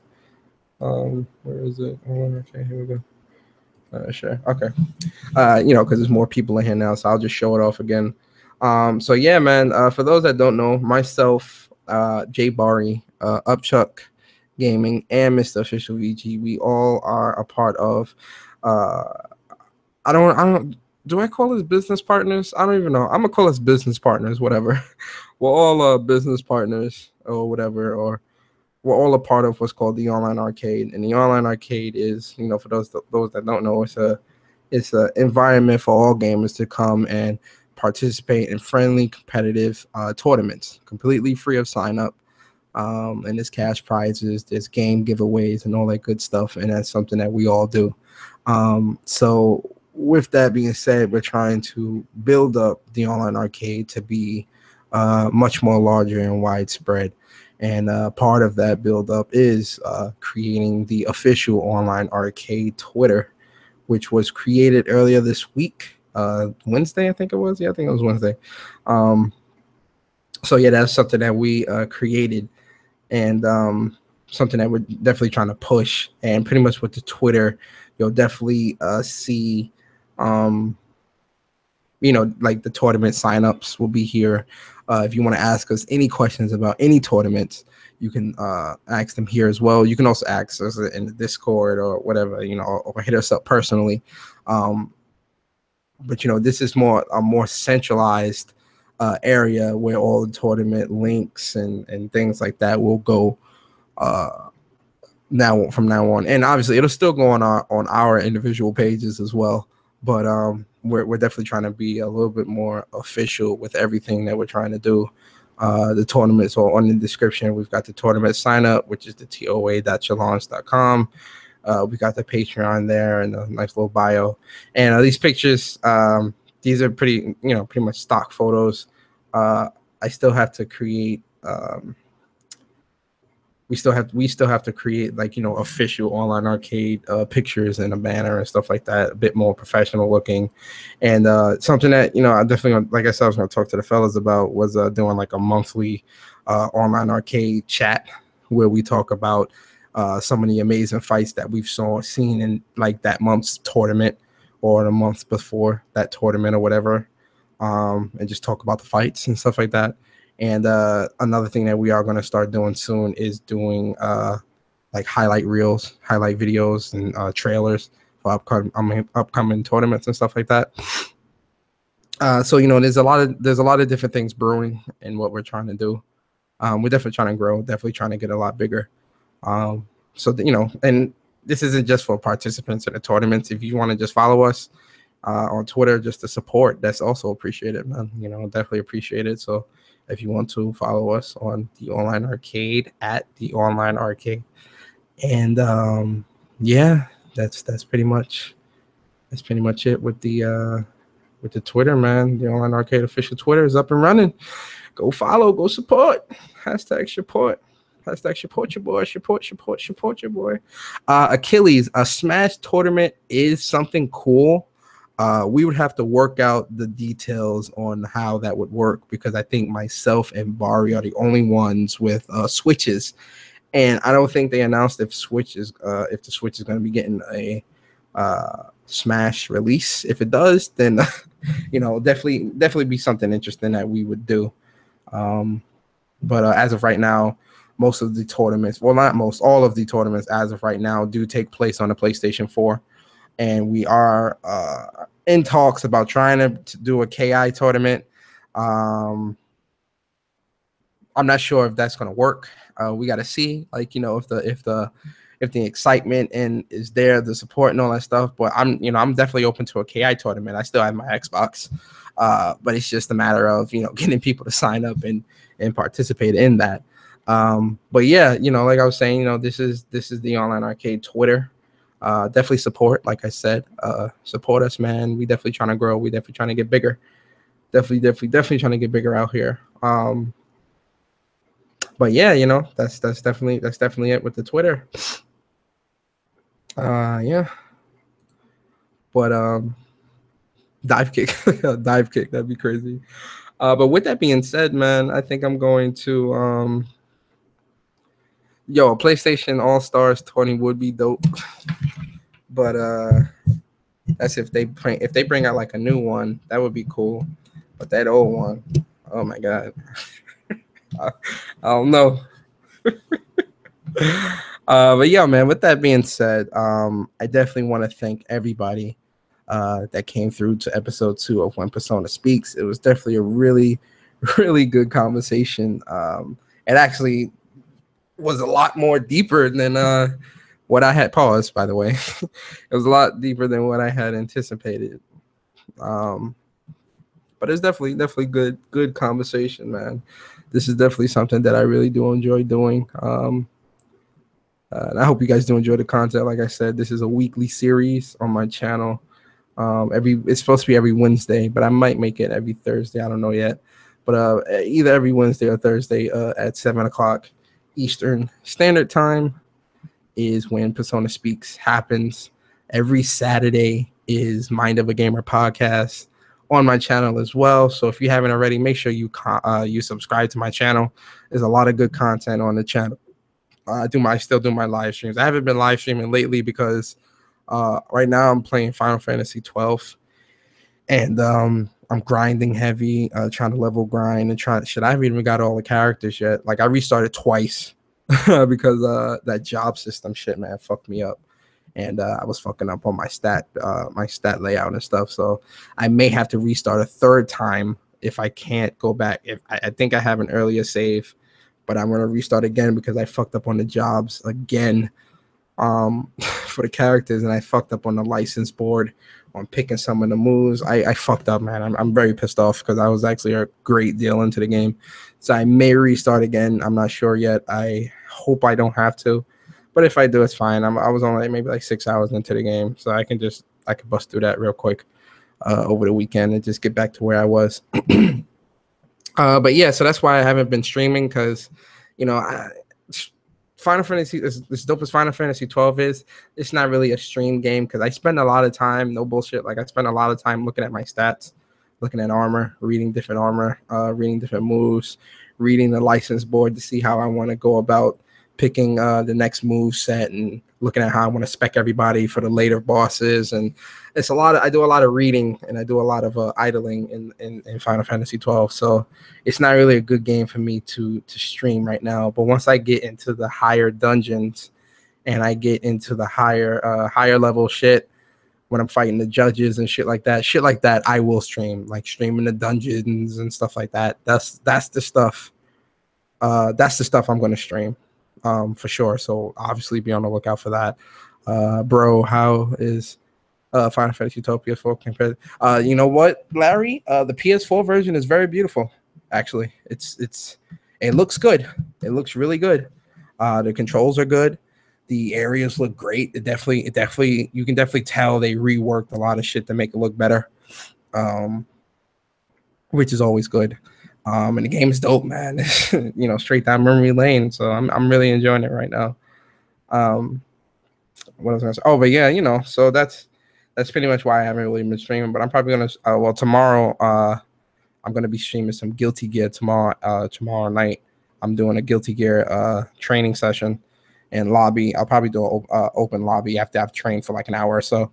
Where is it? Online arcade. Here we go. Sure. Okay. Because there's more people in here now, so I'll just show it off again. So yeah, man. For those that don't know, myself, Jay Bari, Upchuck Gaming, and Mr. Official VG, we all are a part of. Uh, I don't. Do I call us business partners? I don't even know. I'm gonna call us business partners. Whatever. We're all business partners or whatever, or we're all a part of what's called the online arcade. And the online arcade is, for those that don't know, it's a environment for all gamers to come and participate in friendly, competitive tournaments, completely free of sign up. And there's cash prizes, there's game giveaways, and all that good stuff. And that's something that we all do. So with that being said, we're trying to build up the online arcade to be much more larger and widespread. And part of that build up is creating the official online arcade Twitter, which was created earlier this week, Wednesday, I think it was. Yeah, I think it was Wednesday. So yeah, that's something that we created, and something that we're definitely trying to push. And pretty much with the Twitter, you'll definitely see, like the tournament signups will be here. If you want to ask us any questions about any tournaments, you can ask them here as well. You can also ask us in the Discord or whatever, or hit us up personally. But this is a more centralized area where all the tournament links and things like that will go from now on. And obviously it'll still go on our individual pages as well. But we're definitely trying to be a little bit more official with everything that we're trying to do. The tournaments are on the description. We've got the tournament sign up, which is the toa.challenge.com. We got the Patreon there and a nice little bio. And these pictures, these are pretty much stock photos. I still have to create. We still have to create official online arcade pictures and a banner and stuff like that, a bit more professional looking. And something that I definitely, like I said, I was going to talk to the fellas about was doing like a monthly online arcade chat where we talk about some of the amazing fights that we've seen in like that month's tournament or the month before that tournament or whatever, and just talk about the fights and stuff like that. And another thing that we are going to start doing soon is doing like highlight reels, highlight videos, and trailers for upcoming tournaments and stuff like that. So there's a lot of different things brewing in what we're trying to do. We're definitely trying to grow, definitely trying to get a lot bigger. So and this isn't just for participants in the tournaments. If you want to just follow us on Twitter just to support, that's also appreciated, man. Definitely appreciated. So if you want to follow us on the online arcade at the online arcade, and yeah, that's pretty much it with the Twitter, man. The online arcade official Twitter is up and running. Go follow, go support. Hashtag support. Hashtag support your boy. Support your boy. Achilles, a Smash tournament is something cool. We would have to work out the details on how that would work, because I think myself and Bari are the only ones with Switches, and I don't think they announced if the Switch is going to be getting a Smash release. If it does, then definitely be something interesting that we would do. But as of right now, most of the tournaments, well, not most, all of the tournaments as of right now do take place on the PlayStation 4. And we are in talks about trying to do a KI tournament. I'm not sure if that's going to work. We got to see, if the excitement and is there, the support and all that stuff. But I'm definitely open to a KI tournament. I still have my Xbox, but it's just a matter of getting people to sign up and participate in that. But yeah, like I was saying, this is the online arcade Twitter. Definitely support, like I said, support us, man. We definitely trying to grow. We definitely trying to get bigger. Definitely trying to get bigger out here. But yeah, that's definitely it with the Twitter. Yeah. But dive kick, dive kick, that'd be crazy. But with that being said, man, I think I'm going to a PlayStation All Stars 20 would be dope. But that's if they bring out like a new one, that would be cool. But that old one, oh my god. I don't know. But yeah, man, with that being said, I definitely want to thank everybody that came through to episode 2 of When Persona Speaks. It was definitely a really, really good conversation. It actually was a lot more deeper than what I had paused, by the way. It was a lot deeper than what I had anticipated. But it's definitely good conversation, man. This is definitely something that I really do enjoy doing. And I hope you guys do enjoy the content. Like I said, this is a weekly series on my channel. It's supposed to be every Wednesday, but I might make it every Thursday. I don't know yet, but either every Wednesday or Thursday at 7 o'clock Eastern Standard Time is when Persona Speaks happens. Every Saturday is Mind of a Gamer podcast on my channel as well. So if you haven't already, make sure you subscribe to my channel. There's a lot of good content on the channel. I still do my live streams. I haven't been live streaming lately because right now I'm playing Final Fantasy 12, and I'm grinding heavy, trying to level grind and try. Shit, I haven't even got all the characters yet. Like I restarted twice because that job system shit, man, fucked me up, and I was fucking up on my stat layout and stuff. So I may have to restart a third time if I can't go back. If I think I have an earlier save, but I'm gonna restart again because I fucked up on the jobs again for the characters, and I fucked up on the license board on picking some of the moves. I fucked up, man. I'm very pissed off because I was actually a great deal into the game. So I may restart again. I'm not sure yet. I hope I don't have to, but if I do, it's fine. I was only maybe like 6 hours into the game, so I can bust through that real quick over the weekend and just get back to where I was. But yeah, so that's why I haven't been streaming because, Final Fantasy, as dope as Final Fantasy 12 is, it's not really a stream game because I spend a lot of time, no bullshit, like I spend a lot of time looking at my stats, looking at armor, reading different moves, reading the license board to see how I want to go about picking the next move set and looking at how I want to spec everybody for the later bosses. And I do a lot of reading and I do a lot of idling in Final Fantasy 12. So it's not really a good game for me to stream right now. But once I get into the higher dungeons and I get into the higher level shit, when I'm fighting the judges and shit like that, I will stream, like streaming the dungeons and stuff like that. That's the stuff. That's the stuff I'm going to stream. For sure. So obviously be on the lookout for that. Bro, how is Final Fantasy 12 PS4 compared? You know what, Larry? The PS4 version is very beautiful. Actually, it looks good. It looks really good. The controls are good. The areas look great. You can definitely tell they reworked a lot of shit to make it look better. Which is always good. And the game is dope, man. Straight down memory lane. So I'm really enjoying it right now. What was I gonna say? Oh, but yeah, so that's pretty much why I haven't really been streaming. But I'm probably gonna tomorrow I'm gonna be streaming some Guilty Gear tomorrow night. I'm doing a Guilty Gear training session in lobby. I'll probably do an open lobby after I've trained for like an hour or so.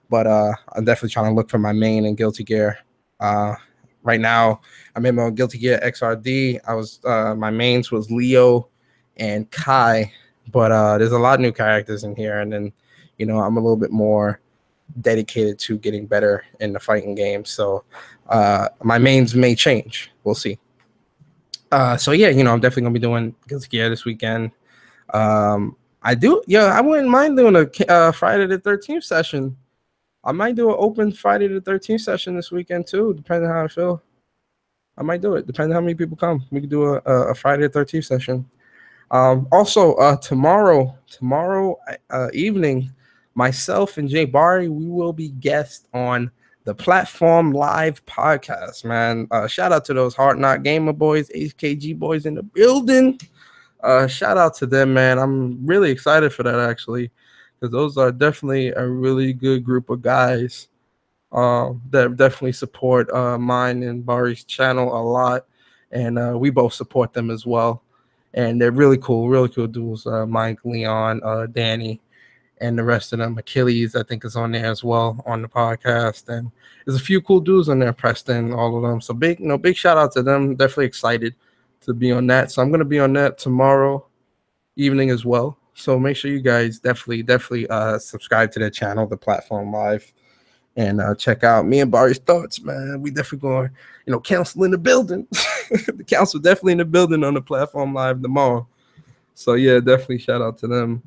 But I'm definitely trying to look for my main in Guilty Gear. Right now, I'm in my Guilty Gear XRD. My mains was Leo and Kai, but there's a lot of new characters in here, and then I'm a little bit more dedicated to getting better in the fighting game. So my mains may change. We'll see. So yeah, I'm definitely gonna be doing Guilty Gear this weekend. I wouldn't mind doing a Friday the 13th session. I might do an open Friday the 13th session this weekend too, depending on how I feel. I might do it, depending on how many people come. We could do a Friday the 13th session. Also, tomorrow evening, myself and Jay Barry, we will be guests on the Platform Live podcast, man. Shout out to those Hard Knock Gamer boys, HKG boys in the building. Shout out to them, man. I'm really excited for that, actually, because those are definitely a really good group of guys that definitely support mine and Bari's channel a lot. And we both support them as well. And they're really cool dudes. Mike, Leon, Danny, and the rest of them. Achilles, I think, is on there as well on the podcast, and there's a few cool dudes on there, Preston, all of them. So big shout out to them. Definitely excited to be on that. So I'm gonna be on that tomorrow evening as well. So make sure you guys definitely subscribe to their channel, the Platform Live, and check out me and Barry's thoughts, man. We definitely going, council in the building. The council definitely in the building on the Platform Live tomorrow. So yeah, definitely shout out to them.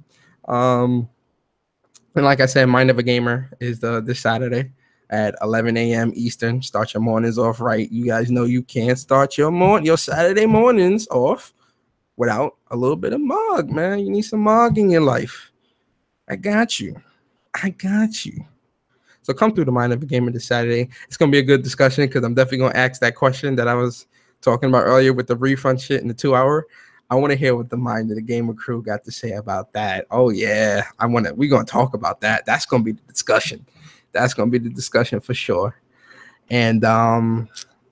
And like I said, Mind of a Gamer is this Saturday at 11 a.m. Eastern. Start your mornings off right. You guys know you can't start your Saturday mornings off without a little bit of mog, man. You need some mog in your life. I got you. So come through the Mind of a Gamer this Saturday. It's going to be a good discussion because I'm definitely going to ask that question that I was talking about earlier with the refund shit in the 2 hour. I want to hear what the Mind of the Gamer crew got to say about that. Oh yeah, we're gonna talk about that. That's gonna be the discussion. That's gonna be the discussion for sure. And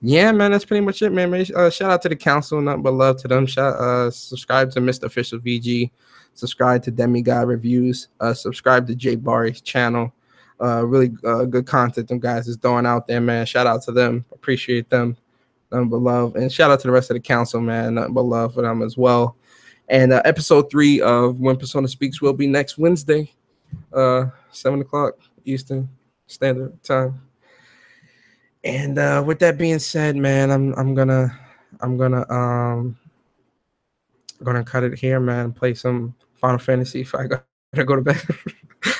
yeah, man, that's pretty much it, man. Shout out to the council, nothing but love to them. Subscribe to Mr. Official VG. Subscribe to Demigod Reviews. Subscribe to Jay Barry's channel. Really good content them guys is throwing out there, man. Shout out to them. Appreciate them. Nothing but love, and shout out to the rest of the council, man. Nothing but love for them as well. And episode 3 of When Persona Speaks will be next Wednesday, 7 o'clock Eastern Standard Time. And with that being said, man, I'm gonna cut it here, man. Play some Final Fantasy if I gotta go to bed.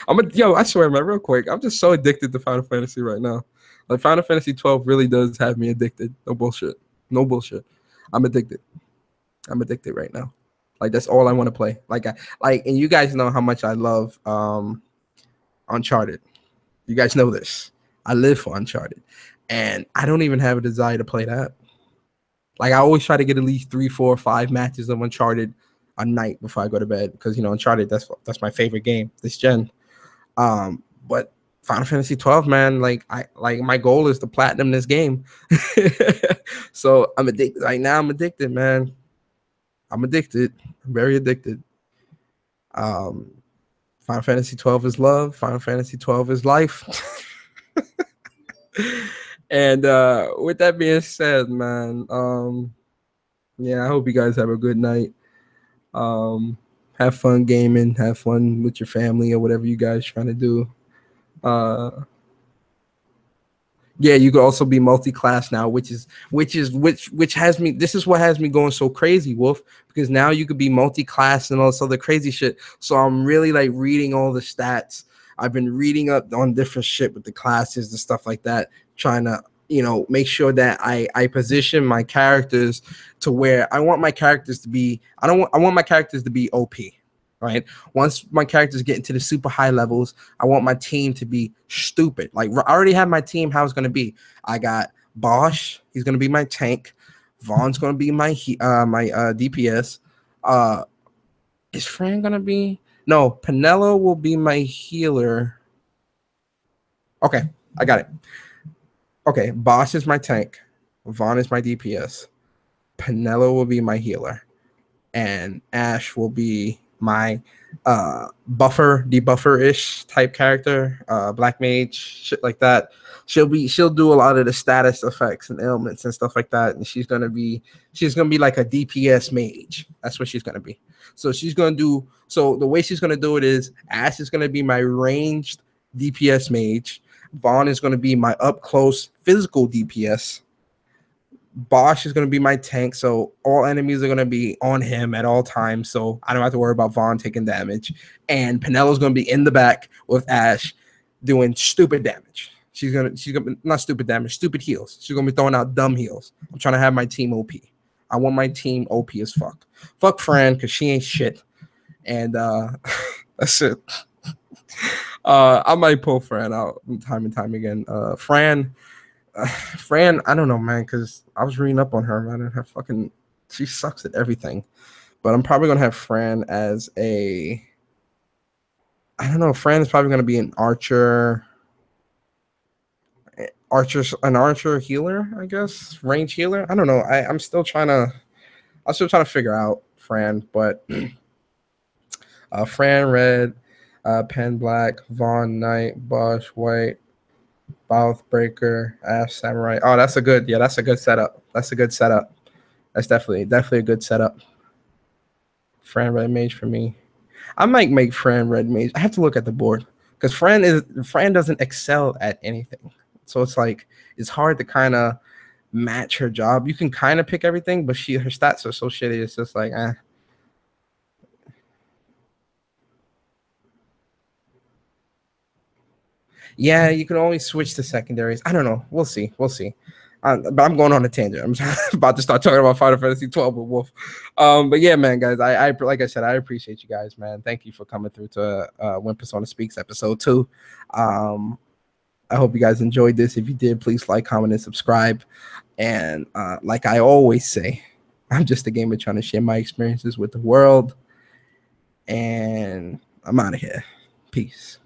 I swear, man, real quick, I'm just so addicted to Final Fantasy right now. Like Final Fantasy 12 really does have me addicted. No bullshit. I'm addicted right now. Like that's all I want to play. And you guys know how much I love Uncharted. You guys know this. I live for Uncharted, and I don't even have a desire to play that. Like I always try to get at least 3, 4, 5 matches of Uncharted a night before I go to bed because Uncharted that's my favorite game this gen. But Final Fantasy 12, man, my goal is to platinum this game. So I'm addicted right now. I'm addicted, man. I'm addicted. I'm very addicted. Final Fantasy 12 is love. Final Fantasy 12 is life. And with that being said, man, yeah, I hope you guys have a good night. Have fun gaming. Have fun with your family or whatever you guys trying to do. Yeah, you could also be multi-class now, which has me. This is what has me going so crazy, Wolf, because now you could be multi-class and all this other crazy shit. So I'm really like reading all the stats. I've been reading up on different shit with the classes and stuff like that, trying to make sure that I position my characters to where I want my characters to be. I want my characters to be OP. Right. Once my characters get into the super high levels, I want my team to be stupid. Like I already have my team. How it's going to be. I got Bosch. He's going to be my tank. Vaughn's going to be my DPS. Is Fran going to be? No, Pinello will be my healer. Okay, I got it. Okay, Bosch is my tank. Vaughn is my DPS. Pinello will be my healer. And Ash will be my debuffer-ish type character, black mage, shit like that. She'll do a lot of the status effects and ailments and stuff like that, and she's gonna be like a DPS mage. That's what she's gonna be. So the way she's gonna do it is Ash is gonna be my ranged DPS mage. Vaughn is gonna be my up close physical DPS. Bosch is going to be my tank, so all enemies are going to be on him at all times, so I don't have to worry about Vaughn taking damage. And Pinello's going to be in the back with Ash doing stupid damage. She's gonna not stupid damage, stupid heals. She's going to be throwing out dumb heals. I'm trying to have my team OP. I want my team OP as fuck. Fuck Fran, because she ain't shit. And that's it. I might pull Fran out time and time again. Fran, I don't know, man, because I was reading up on her, man, and her fucking, she sucks at everything. But I'm probably gonna have Fran as a, I don't know. Fran is probably gonna be an an archer healer, I guess, range healer. I don't know. I'm still trying to figure out Fran, but Fran red, Pen black, Vaughn knight, Bosch white, Mouth breaker, Ash samurai. Oh, that's a good setup. That's a good setup. That's definitely a good setup. Fran red mage for me. I might make Fran red mage. I have to look at the board because Fran doesn't excel at anything, so it's like it's hard to kind of match her job. You can kind of pick everything, but her stats are so shitty. It's just like, eh. Yeah, you can always switch to secondaries. I don't know. We'll see. We'll see. But I'm going on a tangent. I'm about to start talking about Final Fantasy 12 with Wolf. But yeah, man, guys, I like I said, I appreciate you guys, man. Thank you for coming through to When Persona Speaks episode 2. I hope you guys enjoyed this. If you did, please like, comment, and subscribe. And like I always say, I'm just a gamer trying to share my experiences with the world. And I'm out of here. Peace.